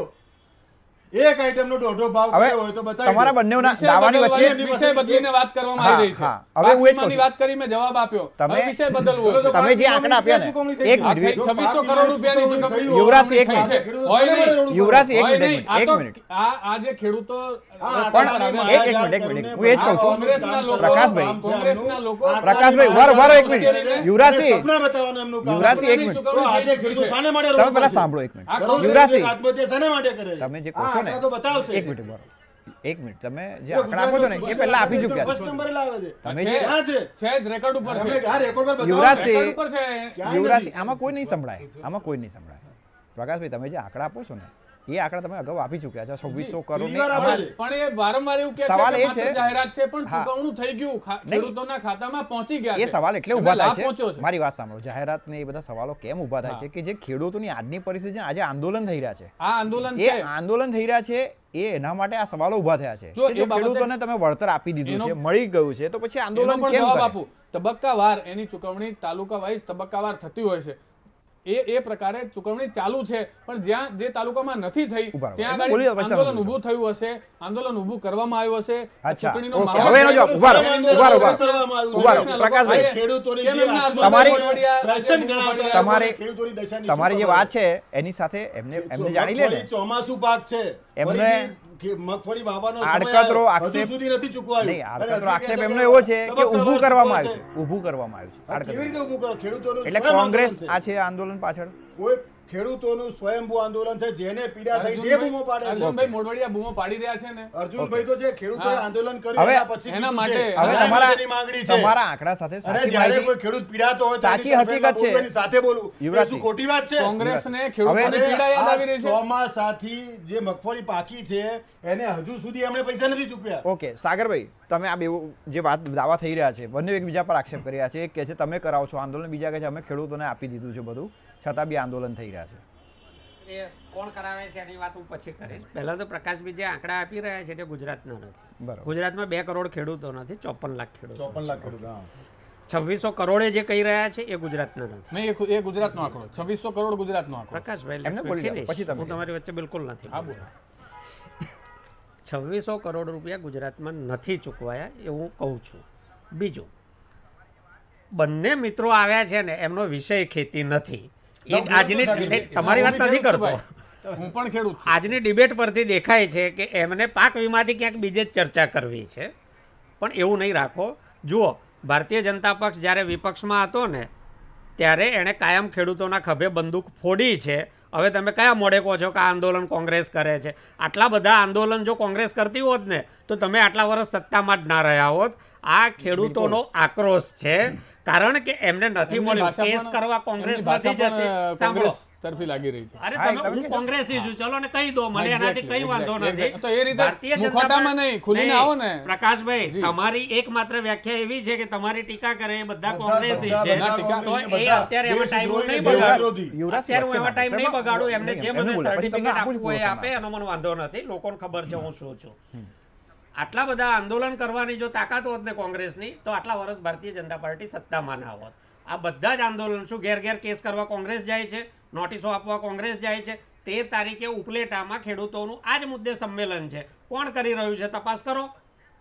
એક આઈટમનો દોઢો ભાવ કયો હોય તો બતાવી દો. તમારા બંનેના દાવાની વચ્ચે વિષય બદલીને વાત કરવામાં આવી રહી છે. હવે હું એ જ કહું પાકની વાત કરી, મેં જવાબ આપ્યો. તમે વિષય બદલવો. તમે જે આંકડા આપ્યા ને, એક મિનિટ 2600 કરોડ રૂપિયાની ચૂકવણી યુવરાજસિંહ, એક મિનિટ. હોય નહીં. યુવરાજસિંહ, એક હોય મિનિટ, નહીં. એક મિનિટ. આ જે ખેડૂતો એક મિનિટ હું એ જ કહું છું. કોંગ્રેસના લોકો, પ્રકાશભાઈ, કોંગ્રેસના લોકો, પ્રકાશભાઈ ઉભારો એક મિનિટ. યુવરાજસિંહ, સપના બતાવવાનું એમનું કામ. યુવરાજસિંહ, એક મિનિટ. તો આજે ખેડૂતો શાને માટે તમે પહેલા સાંભળો એક મિનિટ. યુવરાજસિંહ, આત્મહત્યા શાને માટે કરે? તમે જે કહો છો ને, તો બતાવશે. એક મિનિટ ઉભારો. એક મિનિટ, તમે જે આંકડા આપો છો ને એ પહેલા આપી ચૂક્યા ફર્સ્ટ છો. નંબરે લાવે છે. તમે જે ક્યાં છે? છે જ રેકોર્ડ ઉપર તમે છે. આ રેકોર્ડ પર બતાવો. યુવરાજસિંહ, રેકોર્ડ ઉપર છે. યુવરાજસિંહ, આમાં કોઈ નહીં સંભળાય, આમાં કોઈ નહીં સંભળાય. પ્રકાશભાઈ, તમે જે આંકડા આપો છો ને એ આંકડા તમે અગાઉ આપી ચૂક્યા છો. 2600 કરોડ બીજી વાર આપે છે. પણ એ વારંવાર એવું કહે છે સવાલ કે એ માત્ર છે, જાહેરાત છે પણ હા. ચૂકવણું થઈ ગયું, ખેડૂતોના ખાતામાં પહોંચી ગયા એ છે. સવાલ એટલે એમને ઊભા થાય લાભ પહોંચ્યો છે. છે. મારી વાત સાંભળો. જાહેરાત ને એ બધા સવાલો કેમ ઊભા થાય છે કે જે ખેડૂતોની આજની પરિસ્થિતિ છે, આજે આંદોલન થઈ રહ્યા છે, આ આંદોલન એ છે. આંદોલન થઈ રહ્યા છે, એ એના માટે આ સવાલો ઊભા થયા છે જો કે એ જો બાબતે ખેડૂતોને તમે વળતર આપી દીધું છે, એનો- મળી ગયું છે, તો પછી એનો આંદોલન પણ કેમ જવાબ કરે? આપું. તબક્કાવાર એની ચૂકવણી તાલુકા વાઇઝ તબક્કાવાર થતી હોય છે. એ પ્રકારે ચૂકવણી ચાલુ છે, પણ જ્યાં જે તાલુકામાં નથી થઈ ઉભા રહો. ત્યાં એમ બોલી આગળ જાઓ, પછી આંદોલન તમે ઊભું થયું હશે, આંદોલન ઊભું કરવામાં આવ્યું હશે. અચ્છા, ચૂંટણીનો ઓકે. માહોલ હવે એનો જવાબ. ઉભા રહો, ઉભા રહો, ઉભા રહો. કરવામાં આવ્યું છે. ઉભા રહો. પ્રકાશભાઈ, ખેડૂતોની કેમ જે એમના તમારી- ફેશન ગણાવતા તમારી- ખેડૂતોની દશાની તમારી જે શું વાત છે એની સાથે એમને જાણી લે ને. મગફળી ચોમાસુ પાક છે. એમને ફરીથી મગફળી વાવવાનો સમય આડકતરો આવ્યો. આક્ષેપ- હજુ સુધી નથી ચૂકવાયું. નહીં, અને આડકતરો હજી આક્ષેપ કે એમનો એવો છે કે તબક્કાવાર ઊભું કરવામાં ચૂકવાશે. આવ્યું છે, ઊભું કરવામાં આવ્યું છે આ આડકતરો. કેવી રીતે ઊભું કરો? ખેડૂતોનું એટલે સ્વયં કોંગ્રેસ આંદોલન છે. આ છે આંદોલન પાછળ કોઈ ખેડૂતોનું સ્વયંભૂ આંદોલન છે, જેને પીડા થઈ છે એ બૂમો પાડે છે. અર્જુનભાઈ મોઢવાડિયા બૂમો પાડી રહ્યા છે ને. અર્જુનભાઈ તો જે ખેડૂતોએ હા. આંદોલન કર્યું હવે એના પછી એના કીધું માટે- છે. હવે ન્યાય તમારા માટેની માંગણી છે. તમારા આંકડા સાથે અને સાચી જ્યારે માહિતી કોઈ ખેડૂત પીડાતો હોય સાચી ત્યારે હકીકત છે. એની સાથે બોલું એ યુવરાજસિંહ. શું ખોટી વાત છે? કોંગ્રેસને ખેડૂતોની હવે- પીડા યાદ આ આવી રહી છે. ચોમાસાથી જે મગફળી પાકી છે એને હજુ સુધી એમણે પૈસા નથી ચૂકવ્યા. ઓકે સાગરભાઈ, તમે આ બે જે વાત દાવા થઈ રહ્યા છે, બંને એકબીજા પર આક્ષેપ કરી રહ્યા છે. એક કહે છે તમે કરાવો છો આંદોલન, બીજા કહે છે અમે ખેડૂતોને આપી દીધું છે બધું, છતાં બી આંદોલન થઈ રહ્યા છે. એ કોણ કરાવે છે એની વાત હું પછી કરીશ. પહેલા તો પ્રકાશભાઈ જે આંકડા આપી રહ્યા છે તે ગુજરાતના નથી. બરાબર. ગુજરાતમાં 2 કરોડ ખેડૂતો નથી, 54 લાખ ખેડૂતો. 54 લાખ ખેડૂત. હા. 2600 કરોડે જે કહી રહ્યા છે એ ગુજરાતના નથી. નહીં, એ ગુજરાતનો આંકડો. 2600 કરોડ ગુજરાતનો આંકડો. પ્રકાશભાઈ એમને બોલી જાઓ, પછી તમે હું તમારી વચ્ચે બિલકુલ નથી. હા, બોલો. 2600 કરોડ રૂપિયા ગુજરાતમાં નથી ચૂકવાયા એ હું કહું છું. બીજું, બંને મિત્રો આવ્યા છે ને એમનો વિષય ખેતી નથી. એ આજની તમારી વાત નથી કરતો. હું પણ ખેડૂત છું. આજની ડિબેટ પરથી દેખાય છે કે એમને પાક વીમાથી ક્યાંક બીજે જ ચર્ચા કરવી છે, પણ એવું નહીં રાખો. જુઓ, ભારતીય જનતા પક્ષ જ્યારે વિપક્ષમાં હતો ને ત્યારે એણે કાયમ ખેડૂતોના ખભે બંદૂક ફોડી છે. હવે તમે કયા મોડે કહો છો કે આ આંદોલન કોંગ્રેસ કરે છે? આટલા બધા આંદોલન જો કોંગ્રેસ કરતી હોત ને તો તમે આટલા વર્ષ સત્તામાં જ ના રહ્યા હોત. આ ખેડૂતોનો આક્રોશ છે, કારણ કે એમને નથી એમની મળ્યું. ભાષા કેસ પણ- કરવા એમની કોંગ્રેસ ભાષા નથી પણ, જતી. સાંભળો, કોંગ્રેસ તરફી લાગી રહી છે. અરે હા, તમે તમે હું કોંગ્રેસી છું, ચલો ને કહી દો, મને એનાથી Exactly, કઈ વાંધો exactly. નથી. તો એ રીતે ભારતીય જનતા મુખોટામાં પાર્ટી- નહીં, ખુલીને નહીં, આવો ને. પ્રકાશભાઈ, તમારી એકમાત્ર વ્યાખ્યા એવી છે કે તમારી ટીકા કરે એ બધા બધા- કોંગ્રેસી બધા- છે. બધા ટીકા- તો કોંગ્રેસી, એ બધા અત્યારે એમાં ટાઈમ દેશદ્રોહી નહીં ને બગાડું. દેશવિરોધી. યુવરાજસિંહ અત્યારે હું એમાં ટાઈમ નહીં બગાડું. એમને જે એમને મને બોલો, પછી સર્ટિફિકેટ તમને આપવું હોય આપું આપે, એનો મને વાંધો નથી. લોકોને ખબર છે હું શું છું. આટલા બધા આંદોલન કરવાની જો તાકાત હોત ને કોંગ્રેસની, તો આટલા વર્ષ ભારતીય જનતા પાર્ટી સત્તામાં ના હોત. આ બધા જ આંદોલન શું ઘેર ઘેર કેસ કરવા કોંગ્રેસ જાય છે, નોટિસો આપવા કોંગ્રેસ જાય છે. 13 તારીખે ઉપલેટામાં ખેડૂતોનું આ જ મુદ્દે સંમેલન છે. કોણ કરી રહ્યું છે તપાસ કરો,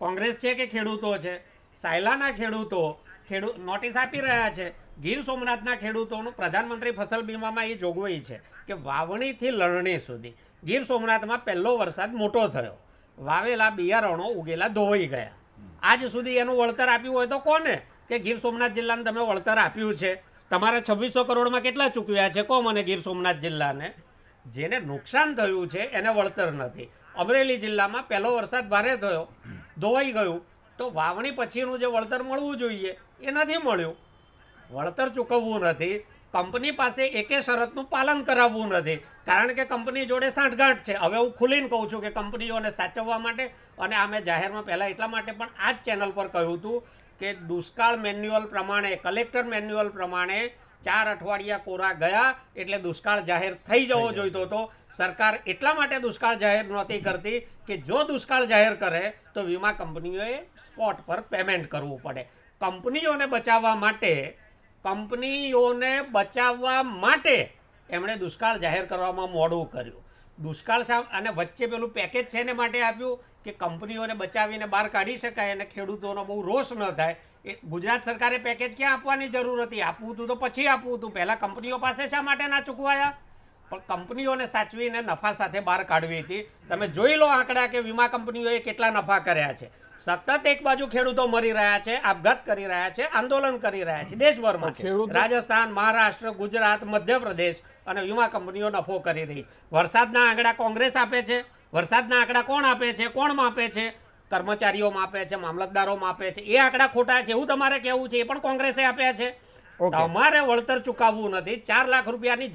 કોંગ્રેસ છે કે ખેડૂતો છે? સાયલાના ખેડૂતો નોટિસ આપી રહ્યા છે. ગીર સોમનાથના ખેડૂતોનું પ્રધાનમંત્રી ફસલ બીમામાં એ જોગવાઈ છે કે વાવણીથી લણણી સુધી ગીર સોમનાથમાં પહેલો વરસાદ મોટો થયો, વાવેલા બિયારણો ઉગેલા ધોવાઈ ગયા. આજ સુધી એનું વળતર આપ્યું હોય તો કોને? કે ગીર સોમનાથ જિલ્લાને તમે વળતર આપ્યું છે. તમારા 2600 કરોડમાં કેટલા ચૂકવ્યા છે કહો મને ગીર સોમનાથ જિલ્લાને? જેને નુકસાન થયું છે એને વળતર નથી. અમરેલી જિલ્લામાં પહેલો વરસાદ ભારે થયો, ધોવાઈ ગયું, તો વાવણી પછીનું જે વળતર મળવું જોઈએ એ નથી મળ્યું. વળતર ચૂકવવું નથી, કંપની પાસે એકે શરતનું પાલન કરાવવું નથી, કારણ કે કંપની જોડે સાંઠગાંઠ છે. હવે હું ખુલીને કહું છું કે કંપનીઓને સાચવવા માટે, અને આ મેં જાહેરમાં પહેલાં એટલા માટે પણ આ જ ચેનલ પર કહ્યું હતું કે દુષ્કાળ મેન્યુઅલ પ્રમાણે, કલેક્ટર મેન્યુઅલ પ્રમાણે 4 અઠવાડિયા કોરા ગયા એટલે દુષ્કાળ જાહેર થઈ જવો જોઈતો હતો. સરકાર એટલા માટે દુષ્કાળ જાહેર નહોતી કરતી કે જો દુષ્કાળ જાહેર કરે તો વીમા કંપનીઓએ સ્પોટ પર પેમેન્ટ કરવું પડે. કંપનીઓને બચાવવા માટે એમણે દુષ્કાળ જાહેર કરવામાં મોડું કર્યું. દુષ્કાળ અને વચ્ચે પેલું પેકેજ છે એને માટે આપ્યું કે કંપનીઓને બચાવીને બહાર કાઢી શકાય અને ખેડૂતોનો બહુ રોષ ન થાય. એ ગુજરાત સરકારે પેકેજ ક્યાં આપવાની જરૂર હતી? આપવું હતું તો પછી આપવું હતું. પહેલાં કંપનીઓ પાસે શા માટે ના ચૂકવાયા? પણ કંપનીઓને સાચવીને નફા સાથે બહાર કાઢવી હતી. તમે જોઈ લો આંકડા કે વીમા કંપનીઓએ કેટલા નફા કર્યા છે. સતત એક બાજુ ખેડૂતો મરી રહ્યા છે, આપઘાત કરી રહ્યા છે, આંદોલન કરી રહ્યા છે દેશભરમાં. રાજસ્થાન, મહારાષ્ટ્ર, ગુજરાત, મધ્યપ્રદેશ અને વીમા કંપનીઓ નફો કરી રહી છે. વરસાદના આંકડા કોંગ્રેસ આપે છે. વરસાદના આંકડા કોણ આપે છે? કોણ માપે છે? કર્મચારીઓ માપે છે, મામલતદારો માપે છે. એ આંકડા ખોટા છે એવું તમારે કહેવું છે? એ પણ કોંગ્રેસે આપ્યા છે. તમારે વળતર ચૂકવવું નથી. 4 લાખ રૂપિયાની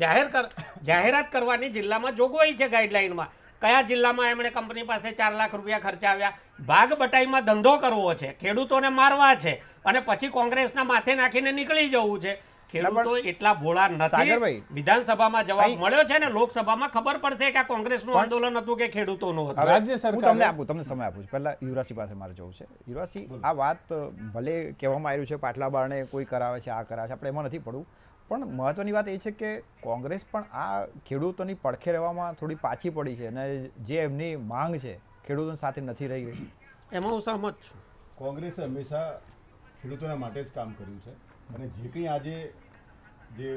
જાહેરાત કરવાની જિલ્લામાં જોગવાઈ છે ગાઈડલાઈનમાં. કયા જિલ્લામાં એમણે કંપની પાસે 4 લાખ રૂપિયા ખર્ચાવ્યા? ભાગ બટાઈમાં ધંધો કરવો છે, ખેડૂતોને મારવા છે અને પછી કોંગ્રેસના માથે નાખીને નીકળી જવું છે. ખેડૂતો એટલા ભોળા નથી. વિધાનસભામાં જવાબ મળ્યો છે ને લોકસભામાં ખબર પડશે કે આ કોંગ્રેસનું આંદોલન હતું કે ખેડૂતોનું હતું. રાજ્ય સરકાર તમને સમય આપું છું. પહેલા યુવરાજસિંહ પાસે મારે જવું છે. યુવરાજસિંહ, આ વાત ભલે કહેવામાં આવ્યું છે પાટલા બારણે કોઈ કરાવે છે, આ કરાવે છે, આપણે એમાં નથી પડવું, પણ મહત્વની વાત એ છે કે કોંગ્રેસ પણ આ ખેડૂતોની પડખે રહેવામાં થોડી પાછી પડી છે અને જે એમની માંગ છે ખેડૂતો સાથે નથી રહી ગઈ. એમાં હું સહમત છું. કોંગ્રેસે હંમેશા ખેડૂતોના માટે જ કામ કર્યું છે અને જે કંઈ આજે જે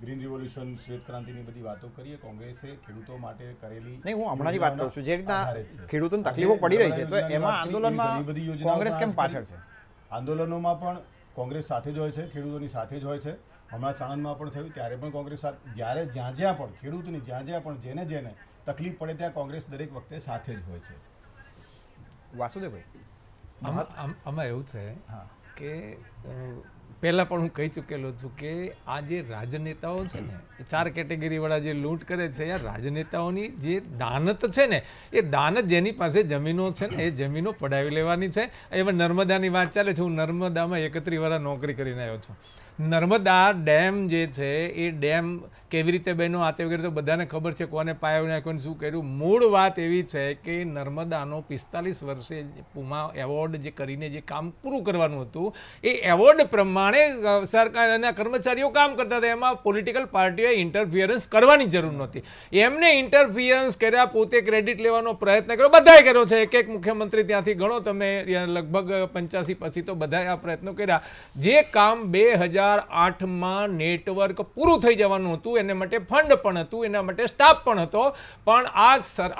ગ્રીન રિવોલ્યુશન, શ્વેત ક્રાંતિની બધી વાતો કરીએ, કોંગ્રેસે ખેડૂતો માટે કરેલી નહીં, હું હમણાંની વાત કરું છું. જે રીતના ખેડૂતોને તકલીફો પડી રહી છે તો એમાં આંદોલનમાં કોંગ્રેસ કેમ પાછળ છે? આંદોલનોમાં પણ કોંગ્રેસ સાથે જ હોય છે, ખેડૂતોની સાથે જ હોય છે. હમણાં સાણંદમાં પણ થયું ત્યારે પણ કોંગ્રેસ જ્યારે જ્યાં પણ ખેડૂતોની જ્યાં પણ જેને તકલીફ પડે ત્યાં કોંગ્રેસ દરેક વખતે સાથે જ હોય છે. વાસુદેવભાઈ, આમાં એવું છે કે પહેલાં પણ હું કહી ચૂકેલો છું કે આ જે રાજનેતાઓ છે ને, 4 કેટેગરીવાળા જે લૂંટ કરે છે, યાર રાજનેતાઓની જે દાનત છે ને, એ દાનત જેની પાસે જમીનો છે ને એ જમીનો પડાવી લેવાની છે. એમાં નર્મદાની વાત ચાલે છે. હું નર્મદામાં 31 વર્ષ નોકરી કરીને આવ્યો છું. નર્મદા ડેમ જે છે એ ડેમ કેવી રીતે બન્યો આ તે વગેરે તો બધાને ખબર છે, કોને પાયો નાખ્યો શું કર્યું. મૂળ વાત એવી છે કે નર્મદાનો 45 વર્ષે પુમા એવોર્ડ જે કરીને જે કામ પૂરું કરવાનું હતું એ એવોર્ડ પ્રમાણે સરકાર અને કર્મચારીઓ કામ કરતા હતા. એમાં પોલિટિકલ પાર્ટીઓએ ઇન્ટરફિયરન્સ કરવાની જરૂર નહોતી. એમને ઇન્ટરફિયરન્સ કર્યા, પોતે ક્રેડિટ લેવાનો પ્રયત્ન કર્યો, બધાએ કર્યો છે. એક મુખ્યમંત્રી ત્યાંથી ગણો તમે, લગભગ 85 પછી તો બધાએ આ પ્રયત્નો કર્યા. જે કામ 2008માં નેટવર્ક પૂરું થઈ જવાનું હતું, એના માટે ફંડ પણ હતું, એના માટે સ્ટાફ પણ હતો, પણ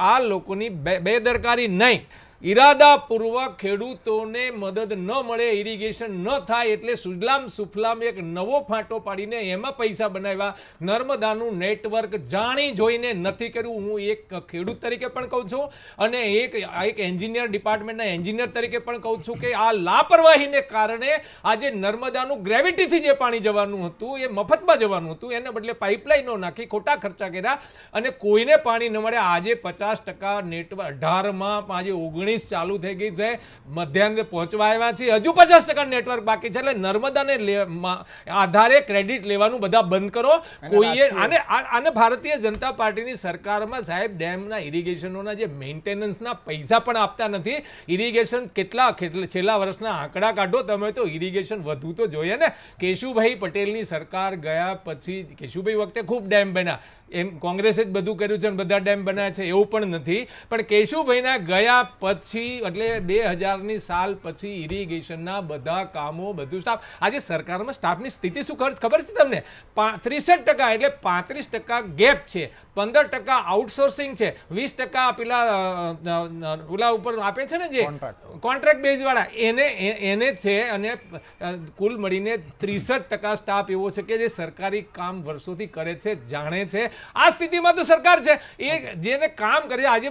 આ લોકોની બેદરકારી નહીં, ઈરાદાપૂર્વક ખેડૂતોને મદદ ન મળે, ઇરિગેશન ન થાય એટલે સુજલામ સુફલામ એક નવો ફાંટો પાડીને એમાં પૈસા બનાવ્યા. નર્મદાનું નેટવર્ક જાણી જોઈને નથી કર્યું. હું એક ખેડૂત તરીકે પણ કહું છું અને એક એન્જિનિયર, ડિપાર્ટમેન્ટના એન્જિનિયર તરીકે પણ કહું છું કે આ લાપરવાહીને કારણે આજે નર્મદાનું ગ્રેવિટીથી જે પાણી જવાનું હતું એ મફતમાં જવાનું હતું, એને બદલે પાઇપલાઇનો નાખી ખોટા ખર્ચા કર્યા અને કોઈને પાણી ન મળે. આજે 50% નેટવર્ક 18માં આજે 19 ચાલુ થઈ ગઈ છે, મધ્યાહન પહોંચવા આવ્યા છે, હજુ 50% નેટવર્ક બાકી છે. એટલે નર્મદાને આધારે ક્રેડિટ લેવાનું બધા બંધ કરો. કોઈએ આને ભારતીય જનતા પાર્ટીની સરકારમાં સાહેબ ડેમના ઇરિગેશનોના જે મેન્ટેનન્સના પૈસા પણ આપતા નથી. ઇરિગેશન છેલ્લા વર્ષના આંકડા કાઢો તમે તો ઇરિગેશન વધુ તો જોઈએ ને. કેશુભાઈ પટેલની સરકાર ગયા પછી કેશુભાઈ વખતે ખૂબ ડેમ બન્યા. એમ કોંગ્રેસે જ બધું કર્યું છે અને બધા ડેમ બનાવ્યા છે એવું પણ નથી. પણ કેશુભાઈના ગયા પછી એટલે 2000ની સાલ પછી ઇરિગેશનના બધા કામો બધું સ્ટાફ, આજે સરકારમાં સ્ટાફની સ્થિતિ શું ખબર છે તમને? 63% એટલે 35% ગેપ છે, 15% આઉટસોર્સિંગ છે, 20% પેલા ઓલા ઉપર આપે છે ને જે કોન્ટ્રાક્ટ બેઝ વાળા એને છે, અને કુલ મળીને 63% સ્ટાફ એવો છે કે જે સરકારી કામ વર્ષોથી કરે છે, જાણે છે. આ સ્થિતિમાં તો સરકાર છે એ જેને કામ કરે છે. આજે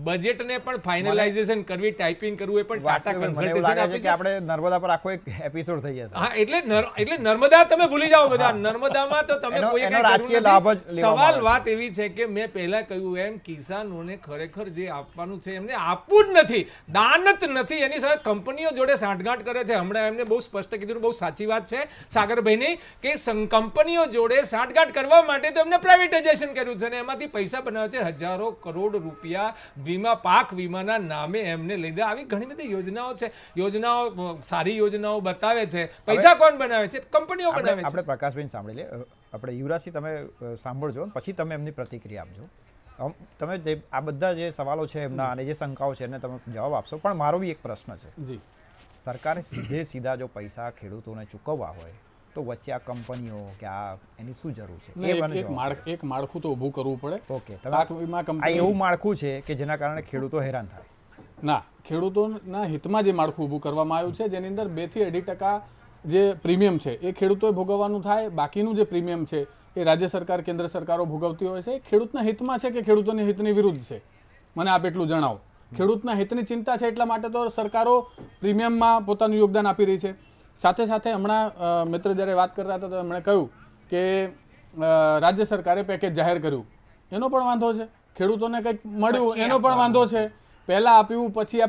બજેટને પણ ફાઇનલાઇઝેશન કરવી, ટાઈપિંગ કરવું એ પણ ટાટા કન્સલ્ટન્સી આપી છે. આપણે નર્મદા પર આખો એક એપિસોડ થઈ જશે. હા, એટલે નર્મદા તમે ભૂલી જાઓ બધા. નર્મદામાં તો તમે કોઈ રાજકીય લાભ જ લેવામાં સવાલ વાત એવી છે કે મેં પહેલા કહ્યું એમ કિસાનોને ખરેખર જે આપવાનું છે એમને આપવું જ નથી, દાન જ નથી. એની સાથે કંપનીઓ જોડે સાંઠગાંઠ કરે છે. હમણાં એમને બહુ સ્પષ્ટ કીધું, બહુ સાચી વાત છે સાગરભાઈની, કે કંપનીઓ જોડે સાંઠગાંઠ કરવા માટે તો એમને પ્રાઇવેટાઇઝેશન કર્યું છે અને એમાંથી પૈસા બનાવે છે. હજારો કરોડ રૂપિયા વીમા, પાક વીમાના નામે એમને લઈ દે. આવી ઘણી બધી યોજનાઓ છે. યોજનાઓ સારી યોજનાઓ બતાવે છે. પૈસા કોણ બનાવે છે? કંપનીઓ બનાવે છે. આપણે પ્રકાશભાઈ સાંભળી લે. આપણે યુવરાજસિંહ તમે સાંભળજો, પછી તમે એમની પ્રતિક્રિયા આપજો. તમે જે આ બધા જે સવાલો છે એમના અને જે શંકાઓ છે એને તમે જવાબ આપશો. પણ મારો બી એક પ્રશ્ન છે. જી, સરકારે સીધા જો પૈસા ખેડૂતોને ચૂકવવા હોય તો વચ્ચે આ કંપનીઓ કે આ એની શું જરૂર છે? એક માળખું તો ઊભું કરવું પડે. ઓકે, પાક વીમા આ કંપની એવું માળખું છે કે જેના કારણે ખેડૂતો હેરાન થાય? ના, ખેડૂતોના હિતમાં જે માળખું ઊભું કરવામાં આવ્યું છે, જેની અંદર 2 થી 2.5% જે પ્રીમિયમ છે એ ખેડૂતોએ ભોગવવાનું થાય. બાકીનું જે પ્રીમિયમ છે એ રાજ્ય સરકાર, કેન્દ્ર સરકારો ભોગવતી હોય છે. ખેડૂતના હિતમાં છે કે ખેડૂતોની હિતની વિરુદ્ધ છે? મને આપ એટલું જણાવો. ખેડૂતના હિતની ચિંતા છે એટલા માટે તો સરકારો પ્રીમિયમમાં પોતાનું યોગદાન આપી રહી છે. સાથે સાથે હમણાં મિત્ર જ્યારે વાત કરતા હતા તો એમણે કહ્યું કે રાજ્ય સરકારે પેકેજ જાહેર કર્યું, એનો પણ વાંધો છે. ખેડૂતોને કંઈક મળ્યું એનો પણ વાંધો છે. પહેલાં આપ્યું, પછી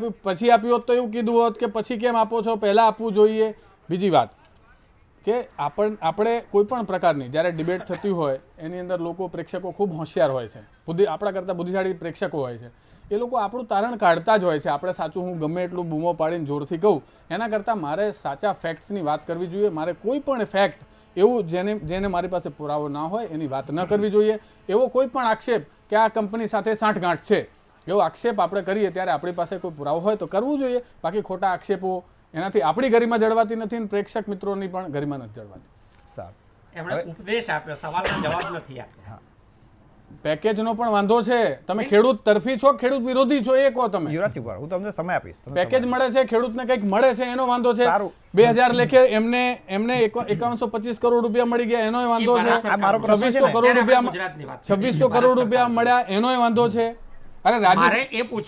આપ્યું હોત તો એવું કીધું હોત કે પછી કેમ આપો છો, પહેલાં આપવું જોઈએ. બીજી વાત કે આપણે કોઈ પણ પ્રકારની જ્યારે ડિબેટ થતી હોય એની અંદર લોકો, પ્રેક્ષકો ખૂબ હોશિયાર હોય છે, આપણા કરતાં બુદ્ધિશાળી પ્રેક્ષકો હોય છે. એ લોકો આપણું તારણ કાઢતા જ હોય છે. આપણે સાચું હું ગમે એટલું બૂમો પાડીને જોરથી કહું, એના કરતાં મારે સાચા ફેક્ટ્સની વાત કરવી જોઈએ. મારે કોઈ પણ ફેક્ટ એવું જેને મારી પાસે પુરાવો ના હોય એની વાત ન કરવી જોઈએ. એવો કોઈ પણ આક્ષેપ કે આ કંપની સાથે સાંઠગાંઠ છે એવો આક્ષેપ આપણે કરીએ ત્યારે આપણી પાસે કોઈ પુરાવો હોય તો કરવું જોઈએ. બાકી ખોટા આક્ષેપો, એનાથી આપણી ગરિમા જળવાતી નથી અને પ્રેક્ષક મિત્રોની પણ ગરિમા નથી જળવાતી. સારું, એમણે ઉપદેશ આપ્યો, સવાલનો જવાબ નથી આપ્યો. પેકેજનો પણ વાંધો છે. તમે ખેડૂત તરફી છો, ખેડૂત વિરોધી છો, એ કહો તમે. યુવરાજસિંહ, હું તમને સમય આપીશ. પેકેજ મળે છે, ખેડૂતને કંઈક મળે છે એનો વાંધો છે. 2000 લેખે એમને 5125 કરોડ રૂપિયા મળી ગયા એનો વાંધો છે. 2600 કરોડ રૂપિયા 2600 કરોડ રૂપિયા મળ્યા એનો વાંધો છે. અરે રાજ્ય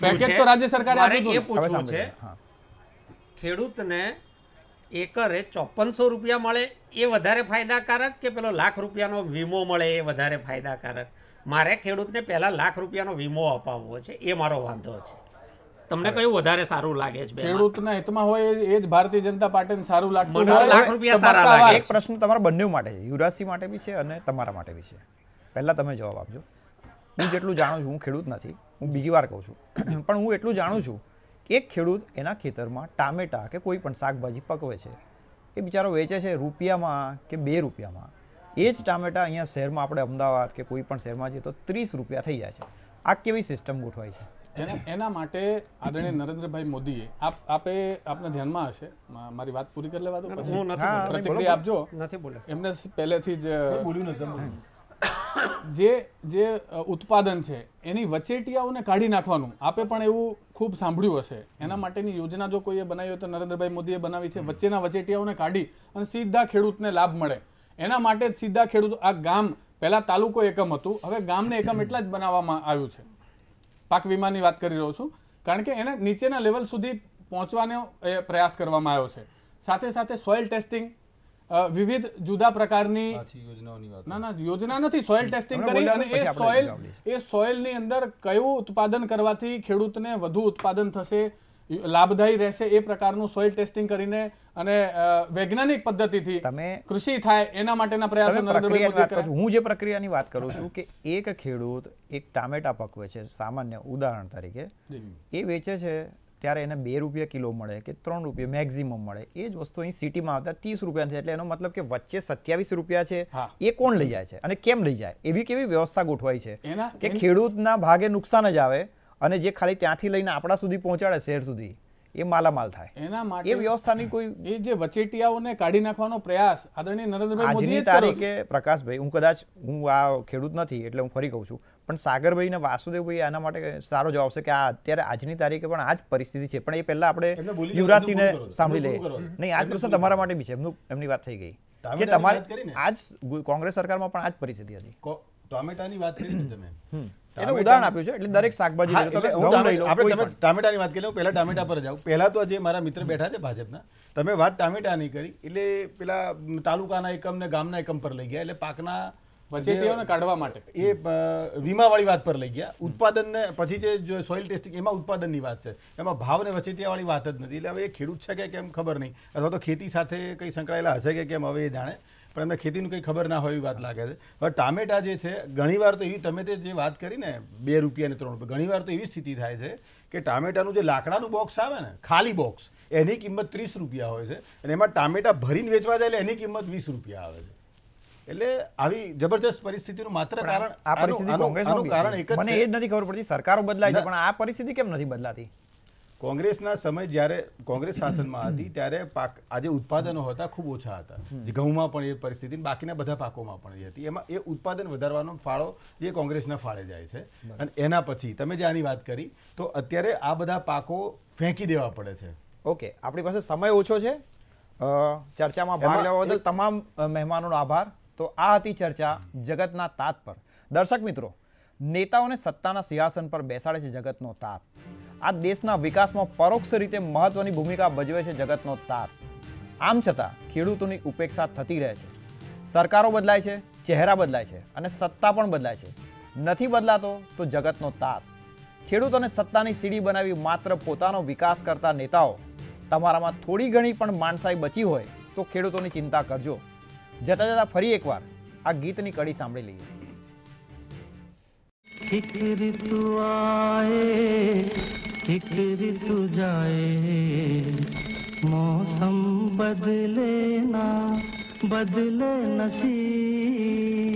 પેકેજ તો રાજ્ય સરકારે આપ્યું છે. ખેડૂતને એકરે 5400 રૂપિયા મળે એ વધારે ફાયદાકારક કે પેલો ₹1,00,000 વીમો મળે એ વધારે ફાયદાકારક? મારે ખેડૂતને પહેલા ₹1,00,000 વીમો અપાવવો છે, એ મારો વાંધો છે. તમને કયું વધારે સારું લાગે છે? ખેડૂતના હિતમાં હોય એ જ ભારતીય જનતા પાર્ટીને સારું લાગતું હોય. ₹1,00,000 સારા લાગે. એક પ્રશ્ન તમારા બંને માટે છે, યુવરાજસિંહ માટે બી છે અને તમારા માટે બી છે. પહેલા તમે જવાબ આપજો. હું જેટલું જાણું છું, હું ખેડૂત નથી, હું બીજી વાર કહું છું, પણ હું એટલું જાણું છું એક ખેડૂત એના ખેતરમાં ટામેટા કે કોઈ પણ શાકભાજી પકવે છે, એ બિચારો વેચે છે રૂપિયામાં કે ₹2. એ જ ટામેટા અહીંયા શહેરમાં, આપણે અમદાવાદ કે કોઈ પણ શહેરમાં જઈએ તો ₹30 થઈ જાય છે. આ કેવી સિસ્ટમ ગોઠવાય છે? એના માટે આદરણીય નરેન્દ્રભાઈ મોદીએ, આપના ધ્યાનમાં હશે, મારી વાત પૂરી કરી લેવા દો પછી પ્રતિક્રિયા આપજો. એમને પહેલેથી જ બોલ્યું નથી. જે ઉત્પાદન છે એની વચેટિયાઓને કાઢી નાખવાનું આપે પણ એવું ખૂબ સાંભળ્યું હશે. એના માટેની યોજના જો કોઈએ બનાવી હોય તો નરેન્દ્રભાઈ મોદીએ બનાવી છે. વચ્ચેના વચેટિયાઓને કાઢી અને સીધા ખેડૂતને લાભ મળે એના માટે જ સીધા ખેડૂત, આ ગામ પહેલા તાલુકો એકમ હતું, હવે ગામને એકમ એટલા જ બનાવવામાં આવ્યું છે. પાક વીમાની વાત કરી રહ્યો છું, કારણ કે એને નીચેના લેવલ સુધી પહોંચવાનો પ્રયાસ કરવામાં આવ્યો છે. સાથે સાથે સોઇલ ટેસ્ટિંગ, વિવિધ જુદા પ્રકારની યોજના નથી, સોઇલ ટેસ્ટિંગ કરી અને એ સોઇલની અંદર કયું ઉત્પાદન કરવાથી ખેડૂતને વધુ ઉત્પાદન થશે, લાભદાયી રહેશે, એ પ્રકારનું સોઇલ ટેસ્ટિંગ કરીને અને વૈજ્ઞાનિક પદ્ધતિથી કૃષિ થાય એના માટેના પ્રયાસો નરેન્દ્રભાઈ મોદીએ કર્યા. હું જે પ્રક્રિયાની વાત કરું છું કે એક ખેડૂત એક ટામેટા પકવે છે, સામાન્ય ઉદાહરણ તરીકે એ વેચે છે ત્યારે એને 2 રૂપિયા કિલો મળે કે 3 રૂપિયા મેક્સિમમ મળે, એ જ વસ્તુ અહીં સિટીમાં આવતા 30 રૂપિયા છે. એટલે એનો મતલબ કે વચ્ચે 27 રૂપિયા છે, એ કોણ લઈ જાય છે અને કેમ લઈ જાય? એવી કેવી વ્યવસ્થા ગોઠવાઈ છે કે ખેડૂતના ભાગે નુકસાન જ આવે અને જે ખાલી ત્યાંથી લઈને આપણા સુધી પહોંચાડે શહેર સુધી એ માલામાલ થાય. એના માટે એ વ્યવસ્થાની કોઈ એ જે વચેટિયાઓને કાઢી નાખવાનો પ્રયાસ આદરણીય નરેન્દ્રભાઈ મોદીએ આજની તારીખે પ્રકાશભાઈ, હું આ ખેડૂત નથી એટલે હું ફરી કહું છું, પણ સાગરભાઈ ને વાસુદેવભાઈ આના માટે સારો જવાબ છે કે આ અત્યારે આજની તારીખે પણ આ જ પરિસ્થિતિ છે. પણ એ પહેલા આપણે યુવરાજસિંહને સાંભળી લઈએ. નહીં, આ જ પ્રશ્ન તમારા માટે બી છે. એમની વાત થઈ ગઈ કે તમારે આજ કોંગ્રેસ સરકારમાં પણ આ જ પરિસ્થિતિ હતી. ટોમેટાની વાત કરી ને તમે, એ તો ઉદાહરણ આપ્યું છે. એટલે દરેક શાકભાજી આપણે ટામેટાની વાત કરી લઉં. પહેલા ટામેટા પર જાઉં. પહેલા તો જે મારા મિત્ર બેઠા છે ભાજપના, તમે વાત ટામેટાની કરી એટલે પેલા તાલુકાના એકમ ને ગામના એકમ પર લઈ ગયા, એટલે પાકના વચેટિયાઓને કાઢવા માટે એ વીમાવાળી વાત પર લઈ ગયા. ઉત્પાદનને પછી જે સોઇલ ટેસ્ટિંગ એમાં ઉત્પાદનની વાત છે, એમાં ભાવ ને વચેટિયાવાળી વાત જ નથી. એટલે હવે એ ખેડૂત છે કે કેમ ખબર નહીં, અથવા તો ખેતી સાથે કંઈ સંકળાયેલા હશે કે કેમ હવે એ જાણે, પણ એમને ખેતીનું કંઈ ખબર ના હોય એવી વાત લાગે છે. હવે ટામેટા જે છે ઘણીવાર તો એવી, તમે જે વાત કરી ને 2 રૂપિયા ને 3 રૂપિયા, ઘણીવાર તો એવી સ્થિતિ થાય છે કે ટામેટાનું જે લાકડાનું બોક્સ આવે ને, ખાલી બોક્સ, એની કિંમત 30 રૂપિયા હોય છે અને એમાં ટામેટા ભરીને વેચવા જાય એટલે એની કિંમત 20 રૂપિયા આવે છે. એટલે આવી જબરજસ્ત પરિસ્થિતિનું માત્ર કારણ આ પરિસ્થિતિ કોંગ્રેસનું કારણ એક જ, મને એ જ નથી ખબર પડતી. સરકારો બદલાય છે પણ આ પરિસ્થિતિ કેમ નથી બદલાતી? કોંગ્રેસના સમય જ્યારે કોંગ્રેસ શાસનમાં હતી ત્યારે આજે ઉત્પાદનો હતા ખૂબ ઓછા હતા. ઘઉંમાં પણ એ પરિસ્થિતિ, બાકીના બધા પાકોમાં પણ એ હતી. એમાં એ ઉત્પાદન વધારવાનો ફાળો એ કોંગ્રેસના ફાળે જાય છે. અને એના પછી તમે જે આની વાત કરી તો અત્યારે આ બધા પાકો ફેંકી દેવા પડે છે. ઓકે, આપણી પાસે સમય ઓછો છે. ચર્ચામાં ભાગ લેવા બદલ તમામ મહેમાનોનો આભાર. તો આ હતી ચર્ચા જગતના તાત પર. દર્શક મિત્રો, નેતાઓને સત્તાના સિંહાસન પર બેસાડે છે જગતનો તાત. આ દેશના વિકાસમાં પરોક્ષ રીતે મહત્વની ભૂમિકા ભજવે છે જગતનો તાત. આમ છતાં ખેડૂતોની ઉપેક્ષા થતી રહે છે. સરકારો બદલાય છે, ચહેરા બદલાય છે અને સત્તા પણ બદલાય છે. નથી બદલાતો તો જગતનો તાત. ખેડૂતોને સત્તાની સીડી બનાવી માત્ર પોતાનો વિકાસ કરતા નેતાઓ, તમારામાં થોડી ઘણી પણ માણસાઈ બચી હોય તો ખેડૂતોની ચિંતા કરજો. જતા જતા ફરી એકવાર આ ગીતની કડી સાંભળી લઈએ. एक ऋतु आए एक ऋतु जाए, मौसम बदले ना बदले नसीब.